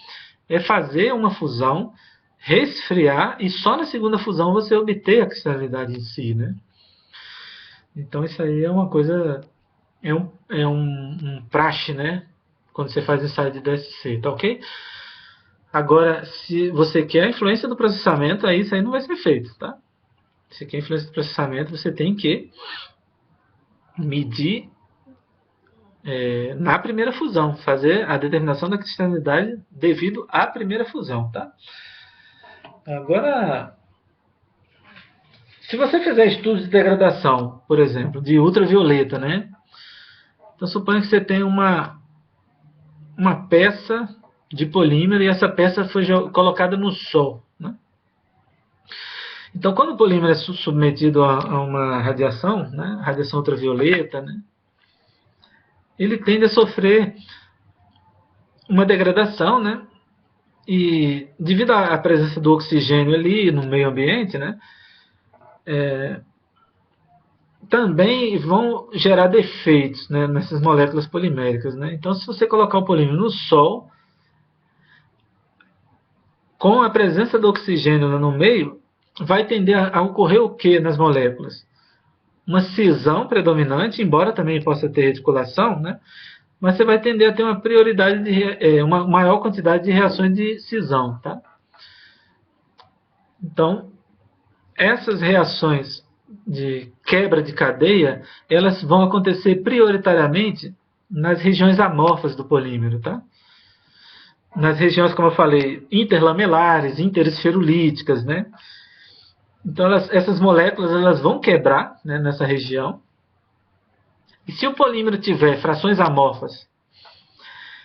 é fazer uma fusão, resfriar e só na segunda fusão você obter a cristalinidade em si, né? Então isso aí é uma coisa, um praxe, né? Quando você faz ensaio de DSC, tá ok? Agora, se você quer a influência do processamento, aí isso aí não vai ser feito, tá? Se quer a influência do processamento, você tem que medir na primeira fusão, fazer a determinação da cristalinidade devido à primeira fusão, tá? Agora, se você fizer estudos de degradação, por exemplo, de ultravioleta, né? Então suponha que você tem uma peça de polímero e essa peça foi colocada no sol, né? Então, quando o polímero é submetido a uma radiação, né, radiação ultravioleta, né, ele tende a sofrer uma degradação, né, e devido à presença do oxigênio ali no meio ambiente, né, também vão gerar defeitos, né, nessas moléculas poliméricas, né? Então, se você colocar o polímero no sol, com a presença do oxigênio lá no meio, vai tender a ocorrer o que nas moléculas? Uma cisão predominante, embora também possa ter reticulação, né? Mas você vai tender a ter uma prioridade de uma maior quantidade de reações de cisão, tá? Então, essas reações de quebra de cadeia, elas vão acontecer prioritariamente nas regiões amorfas do polímero, tá? Nas regiões, como eu falei, interlamelares, interesferulíticas, né? Então, essas moléculas elas vão quebrar, né, nessa região. E se o polímero tiver frações amorfas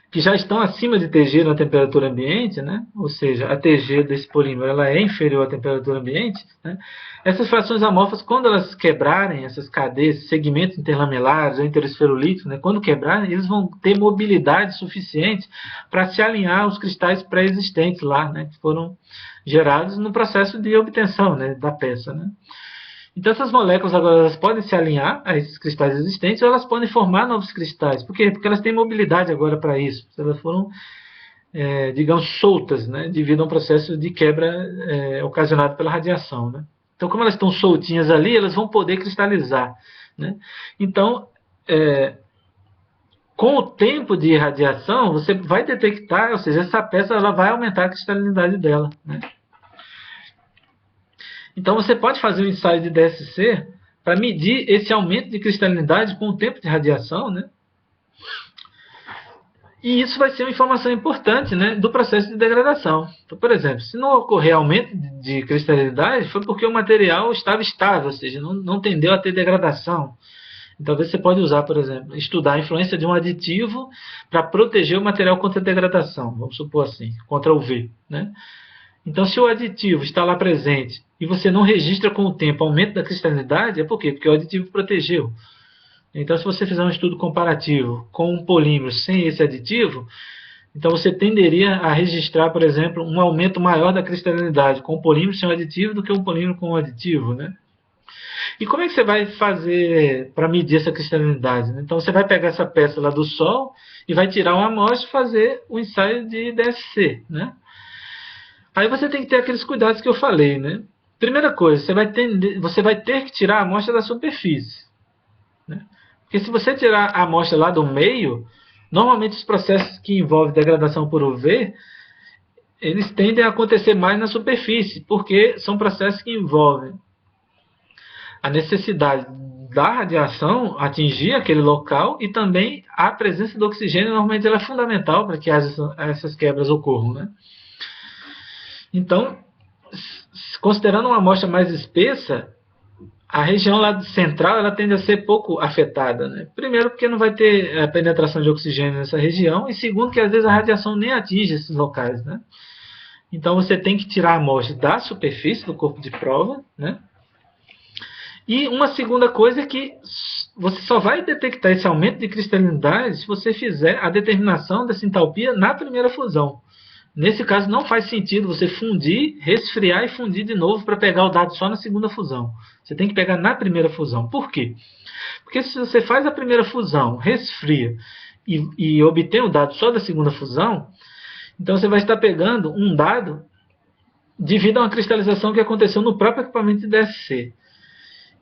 que já estão acima de Tg na temperatura ambiente, né? Ou seja, a Tg desse polímero ela é inferior à temperatura ambiente, né? Essas frações amorfas, quando elas quebrarem essas cadeias, segmentos interlamelares ou interesferulíticos, né? Quando quebrarem, eles vão ter mobilidade suficiente para se alinhar aos cristais pré-existentes lá, né? Que foram gerados no processo de obtenção, né, da peça, né? Então, essas moléculas agora elas podem se alinhar a esses cristais existentes ou elas podem formar novos cristais. Por quê? Porque elas têm mobilidade agora para isso. Elas foram, digamos, soltas, né, devido a um processo de quebra ocasionado pela radiação, né? Então, como elas estão soltinhas ali, elas vão poder cristalizar, né? Então, com o tempo de irradiação, você vai detectar, ou seja, essa peça ela vai aumentar a cristalinidade dela, né? Então, você pode fazer um ensaio de DSC para medir esse aumento de cristalinidade com o tempo de radiação, né? E isso vai ser uma informação importante, né, do processo de degradação. Então, por exemplo, se não ocorrer aumento de cristalinidade, foi porque o material estava estável, ou seja, não tendeu a ter degradação. Então, talvez você pode usar, por exemplo, estudar a influência de um aditivo para proteger o material contra a degradação, vamos supor assim, contra o V, né? Então, se o aditivo está lá presente e você não registra com o tempo aumento da cristalinidade, é por quê? Porque o aditivo protegeu. Então, se você fizer um estudo comparativo com um polímero sem esse aditivo, então você tenderia a registrar, por exemplo, um aumento maior da cristalinidade com um polímero sem o aditivo do que um polímero com o aditivo, né? E como é que você vai fazer para medir essa cristalinidade, né? Então, você vai pegar essa peça lá do Sol e vai tirar uma amostra e fazer o ensaio de DSC, né? Aí você tem que ter aqueles cuidados que eu falei, né? Primeira coisa, você vai ter que tirar a amostra da superfície, né? Porque se você tirar a amostra lá do meio, normalmente os processos que envolvem degradação por UV, eles tendem a acontecer mais na superfície, porque são processos que envolvem a necessidade da radiação atingir aquele local e também a presença do oxigênio, normalmente ela é fundamental para que essas quebras ocorram, né? Então, considerando uma amostra mais espessa, a região lá central ela tende a ser pouco afetada, né? Primeiro, porque não vai ter a penetração de oxigênio nessa região, e segundo, que às vezes a radiação nem atinge esses locais, né? Então, você tem que tirar a amostra da superfície do corpo de prova, né? E uma segunda coisa é que você só vai detectar esse aumento de cristalinidade se você fizer a determinação dessa entalpia na primeira fusão. Nesse caso, não faz sentido você fundir, resfriar e fundir de novo para pegar o dado só na segunda fusão. Você tem que pegar na primeira fusão. Por quê? Porque se você faz a primeira fusão, resfria e obtém o dado só da segunda fusão, então você vai estar pegando um dado devido a uma cristalização que aconteceu no próprio equipamento de DSC.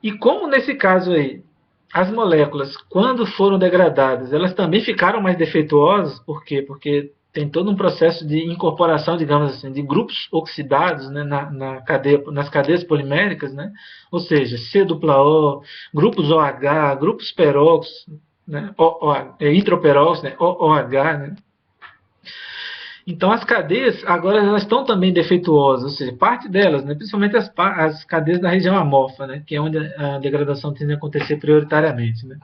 E como nesse caso aí, as moléculas, quando foram degradadas, elas também ficaram mais defeituosas, por quê? Porque tem todo um processo de incorporação, digamos assim, de grupos oxidados, né, nas cadeias poliméricas, né? Ou seja, C-O, grupos OH, grupos peróxidos, né? Hidroperóxidos, né? OOH, né? Então as cadeias agora elas estão também defeituosas, ou seja, parte delas, né, principalmente as cadeias da região amorfa, né, que é onde a degradação tende a acontecer prioritariamente. Né.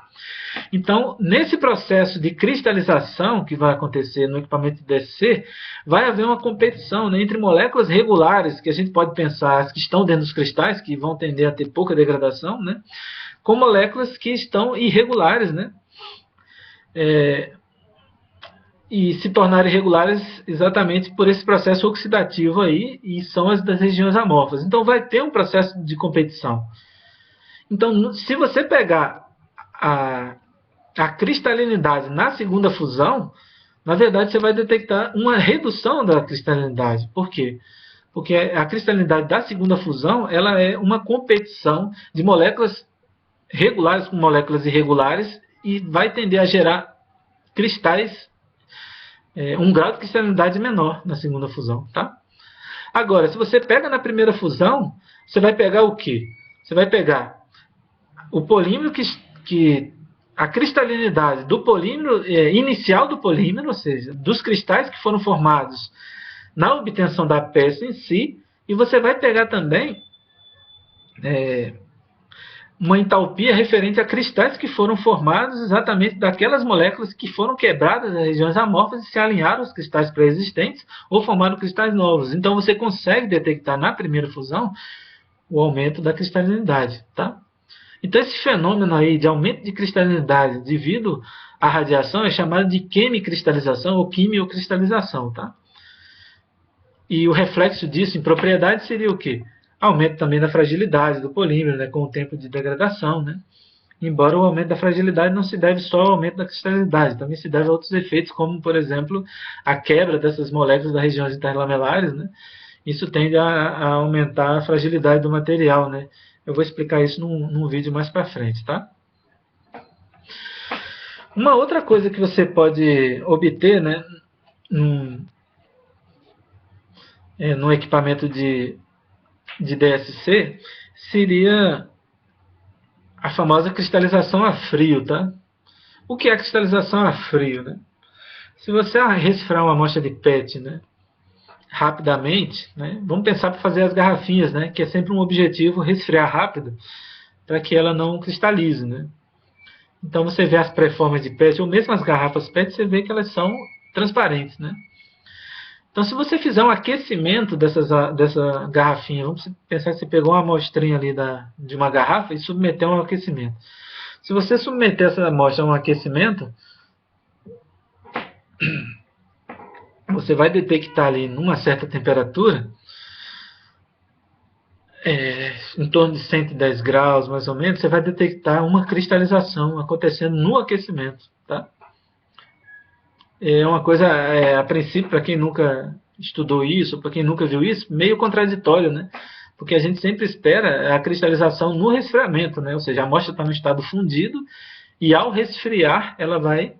Então, nesse processo de cristalização que vai acontecer no equipamento de DSC, vai haver uma competição, né, entre moléculas regulares, que a gente pode pensar as que estão dentro dos cristais, que vão tender a ter pouca degradação, né, com moléculas que estão irregulares, né, e se tornarem irregulares exatamente por esse processo oxidativo aí, e são as das regiões amorfas. Então vai ter um processo de competição. Então, se você pegar a cristalinidade na segunda fusão, na verdade você vai detectar uma redução da cristalinidade. Por quê? Porque a cristalinidade da segunda fusão ela é uma competição de moléculas regulares com moléculas irregulares e vai tender a gerar cristais um grau de cristalinidade menor na segunda fusão. Tá? Agora, se você pega na primeira fusão, você vai pegar o quê? Você vai pegar o polímero que a cristalinidade do polímero inicial do polímero, ou seja, dos cristais que foram formados na obtenção da peça em si, e você vai pegar também uma entalpia referente a cristais que foram formados exatamente daquelas moléculas que foram quebradas nas regiões amorfas e se alinharam aos cristais pré-existentes ou formaram cristais novos. Então você consegue detectar na primeira fusão o aumento da cristalinidade. Tá? Então esse fenômeno aí de aumento de cristalinidade devido à radiação é chamado de quimicristalização ou quimiocristalização. Tá? E o reflexo disso em propriedade seria o quê? Aumento também da fragilidade do polímero, né, com o tempo de degradação. Né? Embora o aumento da fragilidade não se deve só ao aumento da cristalinidade, também se deve a outros efeitos, como, por exemplo, a quebra dessas moléculas das regiões interlamelares. Né? Isso tende a aumentar a fragilidade do material. Né? Eu vou explicar isso num vídeo mais para frente. Tá? Uma outra coisa que você pode obter, né, no equipamento de DSC seria a famosa cristalização a frio. Tá? O que é a cristalização a frio? Né? Se você resfriar uma amostra de PET, né, rapidamente, né, vamos pensar para fazer as garrafinhas, né, que é sempre um objetivo resfriar rápido para que ela não cristalize. Né? Então você vê as pré-formas de PET, ou mesmo as garrafas PET, você vê que elas são transparentes. Né? Então, se você fizer um aquecimento dessa garrafinha, vamos pensar que você pegou uma amostrinha ali de uma garrafa e submeteu a um aquecimento. Se você submeter essa amostra a um aquecimento, você vai detectar ali, numa certa temperatura, em torno de 110 graus, mais ou menos, você vai detectar uma cristalização acontecendo no aquecimento. Tá? É uma coisa, a princípio, para quem nunca estudou isso, para quem nunca viu isso, meio contraditório, né? Porque a gente sempre espera a cristalização no resfriamento, né? Ou seja, a amostra está no estado fundido e ao resfriar ela vai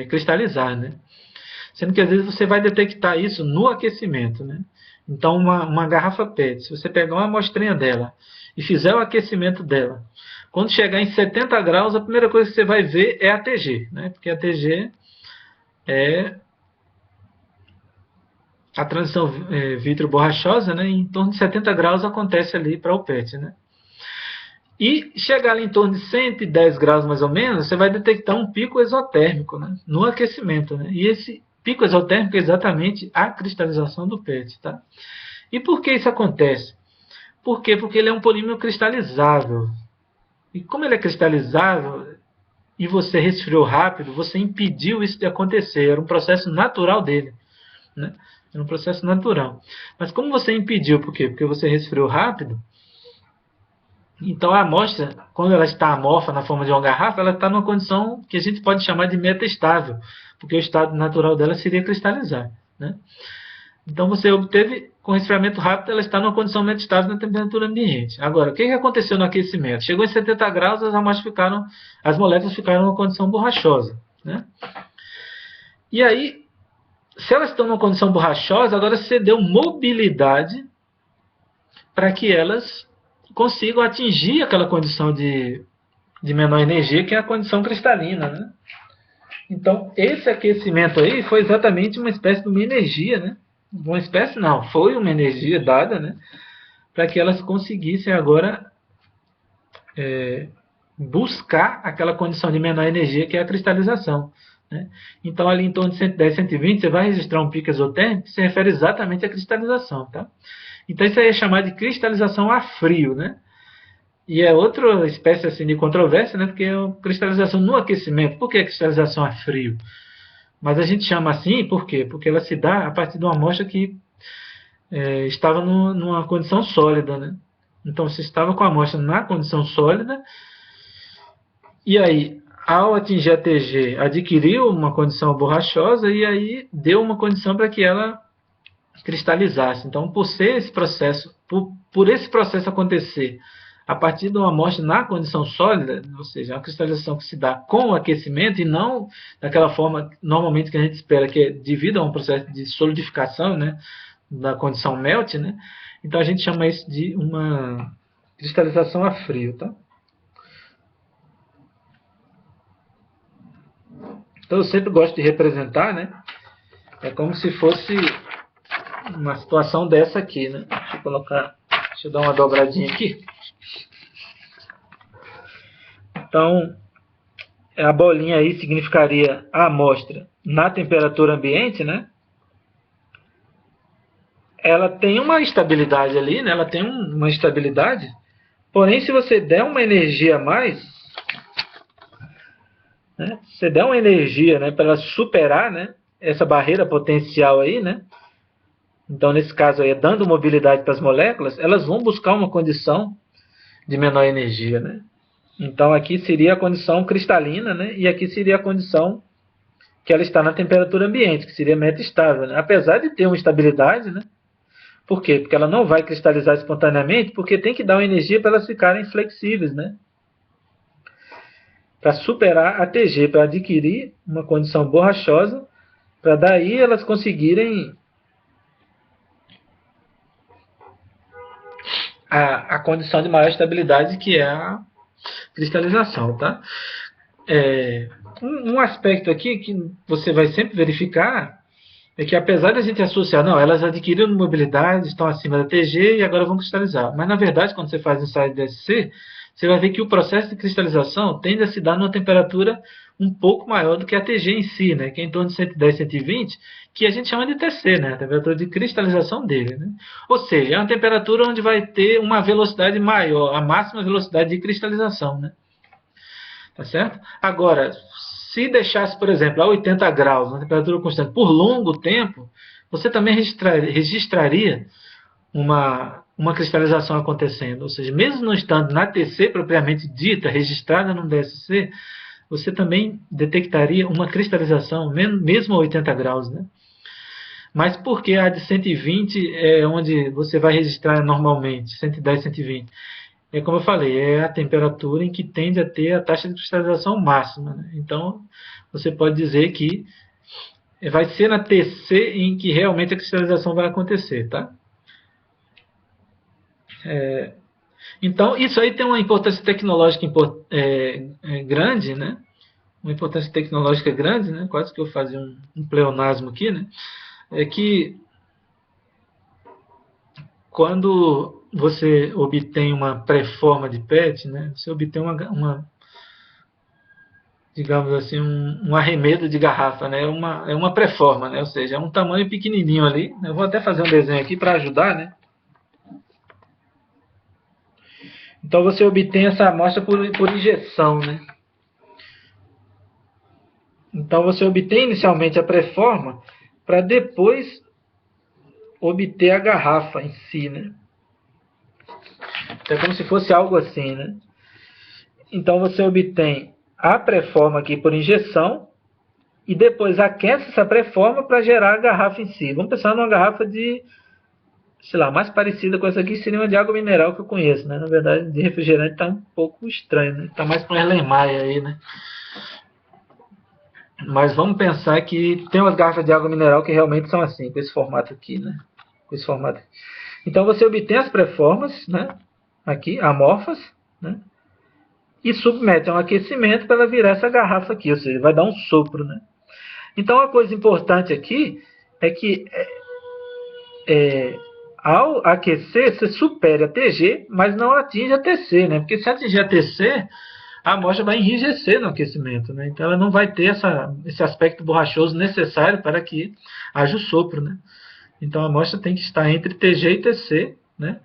cristalizar, né? Sendo que às vezes você vai detectar isso no aquecimento, né? Então uma garrafa PET, se você pegar uma amostrinha dela e fizer o aquecimento dela, quando chegar em 70 graus, a primeira coisa que você vai ver é a TG, né? Porque a TG é a transição vítreo-borrachosa, né? Em torno de 70 graus acontece ali para o PET, né? E chegar ali em torno de 110 graus mais ou menos, você vai detectar um pico exotérmico, né? No aquecimento, né? E esse pico exotérmico é exatamente a cristalização do PET. Tá? E por que isso acontece? Por quê? Porque ele é um polímero cristalizável. E como ele é cristalizável e você resfriou rápido, você impediu isso de acontecer. Era um processo natural dele. Né? Era um processo natural. Mas como você impediu? Por quê? Porque você resfriou rápido. Então a amostra, quando ela está amorfa na forma de uma garrafa, ela está numa condição que a gente pode chamar de metaestável, porque o estado natural dela seria cristalizar. Né? Então você obteve, com resfriamento rápido, ela está numa condição metaestável na temperatura ambiente. Agora, o que aconteceu no aquecimento? Chegou em 70 graus, as moléculas ficaram numa condição borrachosa. Né? E aí, se elas estão numa condição borrachosa, agora você deu mobilidade para que elas consigam atingir aquela condição de menor energia, que é a condição cristalina. Né? Então, esse aquecimento aí foi exatamente uma espécie de uma energia, né? Uma espécie não, foi uma energia dada, né? Para que elas conseguissem agora buscar aquela condição de menor energia que é a cristalização. Né? Então, ali em torno de 110, 120, você vai registrar um pico exotérmico que se refere exatamente à cristalização. Tá? Então, isso aí é chamado de cristalização a frio. Né? E é outra espécie assim, de controvérsia, né? Porque é a cristalização no aquecimento. Por que a cristalização a frio? Mas a gente chama assim, por quê? Porque ela se dá a partir de uma amostra que estava numa condição sólida. Né? Então, você estava com a amostra na condição sólida, e aí, ao atingir a TG, adquiriu uma condição borrachosa, e aí deu uma condição para que ela cristalizasse. Então, por ser esse processo, por esse processo acontecer a partir de uma amostra na condição sólida, ou seja, uma cristalização que se dá com o aquecimento e não daquela forma normalmente que a gente espera, que é devido a um processo de solidificação, né, da condição melt, né? Então a gente chama isso de uma cristalização a frio, tá? Então eu sempre gosto de representar, né? É como se fosse uma situação dessa aqui, né? Deixa eu dar uma dobradinha aqui. Então, a bolinha aí significaria a amostra na temperatura ambiente, né? Ela tem uma estabilidade ali, né? Ela tem uma estabilidade. Porém, se você der uma energia a mais, né? Se você der uma energia, né, para ela superar, né, essa barreira potencial aí, né? Então, nesse caso aí, dando mobilidade para as moléculas, elas vão buscar uma condição de menor energia, né? Então, aqui seria a condição cristalina, né? E aqui seria a condição que ela está na temperatura ambiente, que seria metastável, né? Apesar de ter uma estabilidade, né? Por quê? Porque ela não vai cristalizar espontaneamente, porque tem que dar uma energia para elas ficarem flexíveis, né? Para superar a TG, para adquirir uma condição borrachosa, para daí elas conseguirem a condição de maior estabilidade, que é a cristalização, tá? Um aspecto aqui que você vai sempre verificar é que, apesar de a gente associar, não, elas adquiriram mobilidade, estão acima da TG e agora vão cristalizar. Mas, na verdade, quando você faz ensaio de DSC, você vai ver que o processo de cristalização tende a se dar numa temperatura um pouco maior do que a TG em si, né? Que é em torno de 110, 120, que a gente chama de TC, né? A temperatura de cristalização dele, né? Ou seja, é uma temperatura onde vai ter uma velocidade maior, a máxima velocidade de cristalização, né? Tá certo? Agora, se deixasse, por exemplo, a 80 graus, uma temperatura constante, por longo tempo, você também registraria uma cristalização acontecendo. Ou seja, mesmo não estando na TC propriamente dita, registrada no DSC, você também detectaria uma cristalização, mesmo a 80 graus, né? Mas por que a de 120 é onde você vai registrar normalmente, 110, 120? É como eu falei, é a temperatura em que tende a ter a taxa de cristalização máxima. Né? Então, você pode dizer que vai ser na TC em que realmente a cristalização vai acontecer, tá? Então, isso aí tem uma importância tecnológica grande, né? Uma importância tecnológica grande, né? Quase que eu fazia um pleonasmo aqui, né? É que quando você obtém uma pré-forma de PET, né, você obtém digamos assim, um arremedo de garrafa, né, é uma pré-forma, né, ou seja, é um tamanho pequenininho ali. Eu vou até fazer um desenho aqui para ajudar, né. Então você obtém essa amostra por injeção, né. Então você obtém inicialmente a pré-forma para depois obter a garrafa em si, né. Então é como se fosse algo assim, né. Então você obtém a pré-forma aqui por injeção e depois aquece essa pré-forma para gerar a garrafa em si. Vamos pensar numa garrafa de, sei lá, mais parecida com essa aqui seria uma de água mineral que eu conheço, né? Na verdade, de refrigerante está um pouco estranho, né? Está mais para um Erlenmeyer aí, né? Mas vamos pensar que tem umas garrafas de água mineral que realmente são assim, com esse formato aqui, né? Com esse formato aqui. Então você obtém as pré-formas, né? Aqui, amorfas, né? e submete a um aquecimento para ela virar essa garrafa aqui, ou seja, vai dar um sopro, né? Então, a coisa importante aqui é que ao aquecer, você supere a TG, mas não atinge a TC, né? Porque se atingir a TC, a amostra vai enrijecer no aquecimento, né? Então ela não vai ter esse aspecto borrachoso necessário para que haja o sopro, né? Então a amostra tem que estar entre TG e TC, né?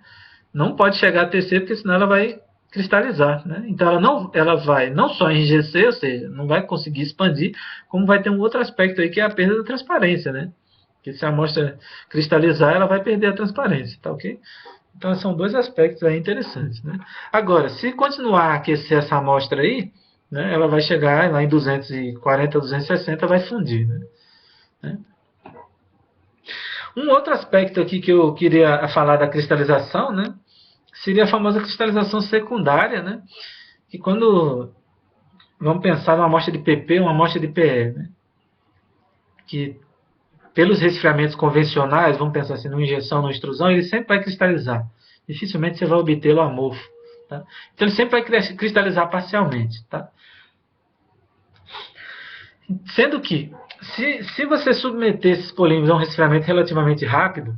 Não pode chegar a TC, porque senão ela vai cristalizar, né? Então ela vai não só enrijecer, ou seja, não vai conseguir expandir, como vai ter um outro aspecto aí que é a perda da transparência, né? Porque se a amostra cristalizar, ela vai perder a transparência, tá ok? Então são dois aspectos aí interessantes, né? Agora, se continuar a aquecer essa amostra aí, né, ela vai chegar lá em 240, 260, vai fundir, né? Um outro aspecto aqui que eu queria falar da cristalização, né, seria a famosa cristalização secundária, né? Que quando vamos pensar numa amostra de PP, uma amostra de PE, né? Que pelos resfriamentos convencionais, vamos pensar assim, numa injeção, numa extrusão, ele sempre vai cristalizar. Dificilmente você vai obtê-lo amorfo. Tá? Então ele sempre vai cristalizar parcialmente. Tá? Sendo que, se você submeter esses polímeros a um resfriamento relativamente rápido,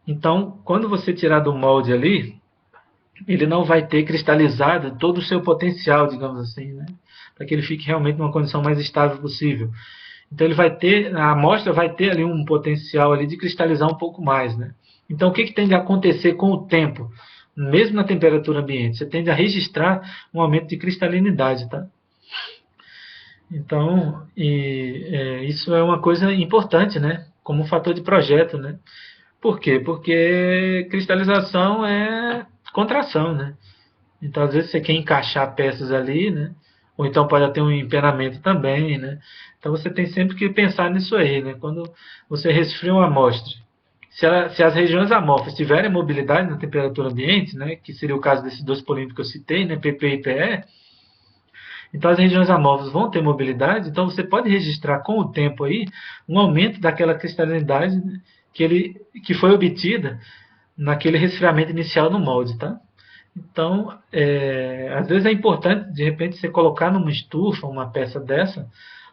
então, quando você tirar do molde ali, ele não vai ter cristalizado todo o seu potencial, digamos assim, né? Para que ele fique realmente numa condição mais estável possível. Então ele vai ter, a amostra vai ter ali um potencial ali de cristalizar um pouco mais, né? Então o que tende a acontecer com o tempo, mesmo na temperatura ambiente? Você tende a registrar um aumento de cristalinidade, tá? Então, isso é uma coisa importante, né? Como um fator de projeto, né? Por quê? Porque cristalização é contração, né? Então, às vezes, você quer encaixar peças ali, né? Ou então pode ter um empenamento também, né? Então, você tem sempre que pensar nisso aí, né? Quando você resfria uma amostra, se as regiões amorfas tiverem mobilidade na temperatura ambiente, né? Que seria o caso desses dois polímeros que eu citei, né? PP e PE. Então, as regiões amorfas vão ter mobilidade, então você pode registrar com o tempo aí um aumento daquela cristalinidade, né, que foi obtida naquele resfriamento inicial no molde, tá? Então, às vezes é importante, de repente, você colocar numa estufa uma peça dessa,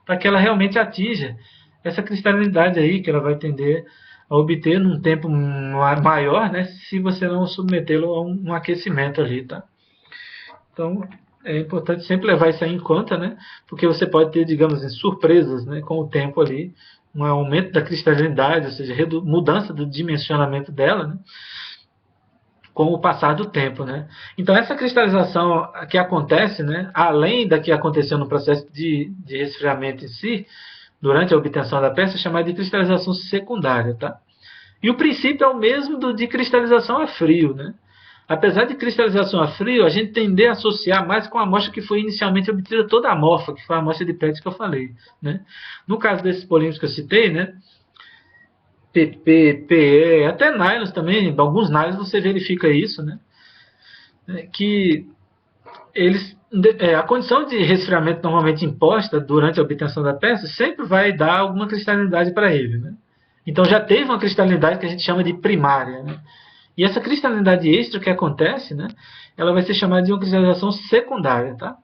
para que ela realmente atinja essa cristalinidade aí, que ela vai tender a obter num tempo maior, né, se você não submetê-lo a um aquecimento ali, tá? Então, é importante sempre levar isso aí em conta, né? Porque você pode ter, digamos, surpresas, né, com o tempo ali, um aumento da cristalinidade, ou seja, mudança do dimensionamento dela, né, com o passar do tempo, né? Então, essa cristalização que acontece, né, além da que aconteceu no processo de resfriamento em si, durante a obtenção da peça, é chamada de cristalização secundária, tá? E o princípio é o mesmo do de cristalização a frio, né? Apesar de cristalização a frio, a gente tende a associar mais com a amostra que foi inicialmente obtida toda amorfa, que foi a amostra de PET que eu falei, né? No caso desses polímeros que eu citei, né, PP, PE, até nylons também, alguns nylons você verifica isso, né? Que eles, a condição de resfriamento normalmente imposta durante a obtenção da peça sempre vai dar alguma cristalinidade para ele, né? Então já teve uma cristalinidade que a gente chama de primária, né? E essa cristalinidade extra que acontece, né, ela vai ser chamada de uma cristalização secundária, tá?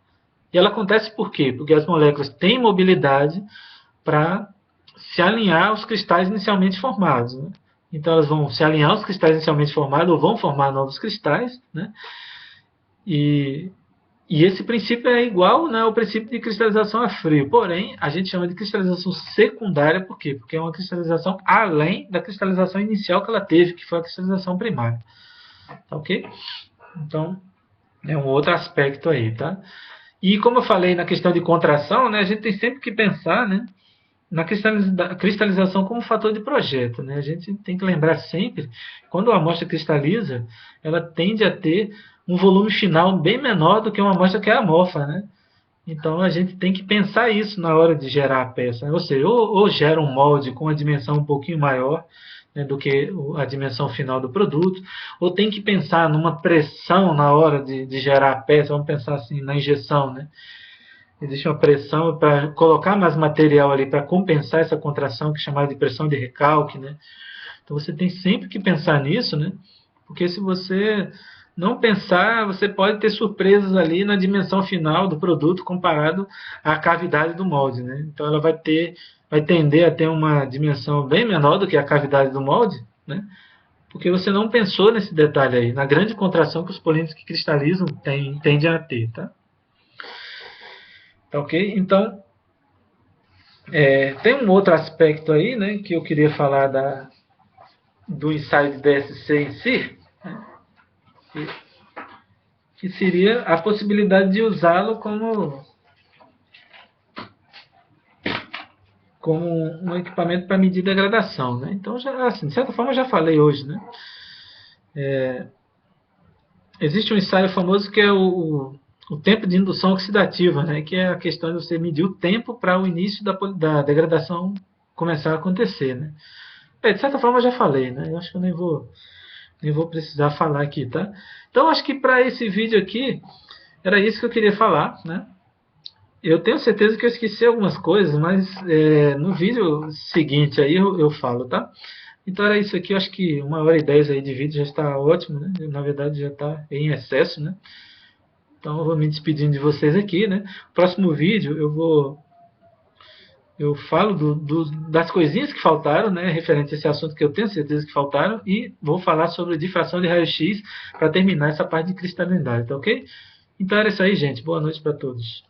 E ela acontece por quê? Porque as moléculas têm mobilidade para se alinhar aos cristais inicialmente formados, né? Então elas vão se alinhar aos cristais inicialmente formados ou vão formar novos cristais, né? E esse princípio é igual, né, ao princípio de cristalização a frio. Porém, a gente chama de cristalização secundária, por quê? Porque é uma cristalização além da cristalização inicial que ela teve, que foi a cristalização primária. Tá ok? Então, é um outro aspecto aí, tá? E como eu falei na questão de contração, né, a gente tem sempre que pensar, né, na cristalização como fator de projeto, né? A gente tem que lembrar sempre, quando a amostra cristaliza, ela tende a ter um volume final bem menor do que uma amostra que é amorfa, né? Então a gente tem que pensar isso na hora de gerar a peça, né? Ou seja, ou gera um molde com uma dimensão um pouquinho maior, né, do que a dimensão final do produto, ou tem que pensar numa pressão na hora de gerar a peça, vamos pensar assim, na injeção, né? Existe uma pressão para colocar mais material ali para compensar essa contração, que é chamada de pressão de recalque, né? Então você tem sempre que pensar nisso, né? Porque se você não pensar, você pode ter surpresas ali na dimensão final do produto comparado à cavidade do molde, né? Então ela vai tender a ter uma dimensão bem menor do que a cavidade do molde, né? Porque você não pensou nesse detalhe aí, na grande contração que os polímeros que cristalizam tendem a ter, tá? Tá ok? Então, tem um outro aspecto aí, né, que eu queria falar do ensaio de DSC em si, né, que seria a possibilidade de usá-lo como um equipamento para medir degradação, né? Então, já, assim, de certa forma, eu já falei hoje, né? Existe um ensaio famoso que é o tempo de indução oxidativa, né? Que é a questão de você medir o tempo para o início da degradação começar a acontecer, né? De certa forma, eu já falei, né? Eu acho que eu nem vou precisar falar aqui, tá? Então, acho que para esse vídeo aqui, era isso que eu queria falar, né? Eu tenho certeza que eu esqueci algumas coisas, mas no vídeo seguinte aí eu falo, tá? Então era isso aqui, eu acho que 1h10 aí de vídeo já está ótimo, né? Na verdade já está em excesso, né? Então eu vou me despedindo de vocês aqui, né? Próximo vídeo eu falo das coisinhas que faltaram, né? Referente a esse assunto que eu tenho certeza que faltaram, e vou falar sobre difração de raio-x para terminar essa parte de cristalinidade, tá ok? Então era isso aí, gente. Boa noite para todos.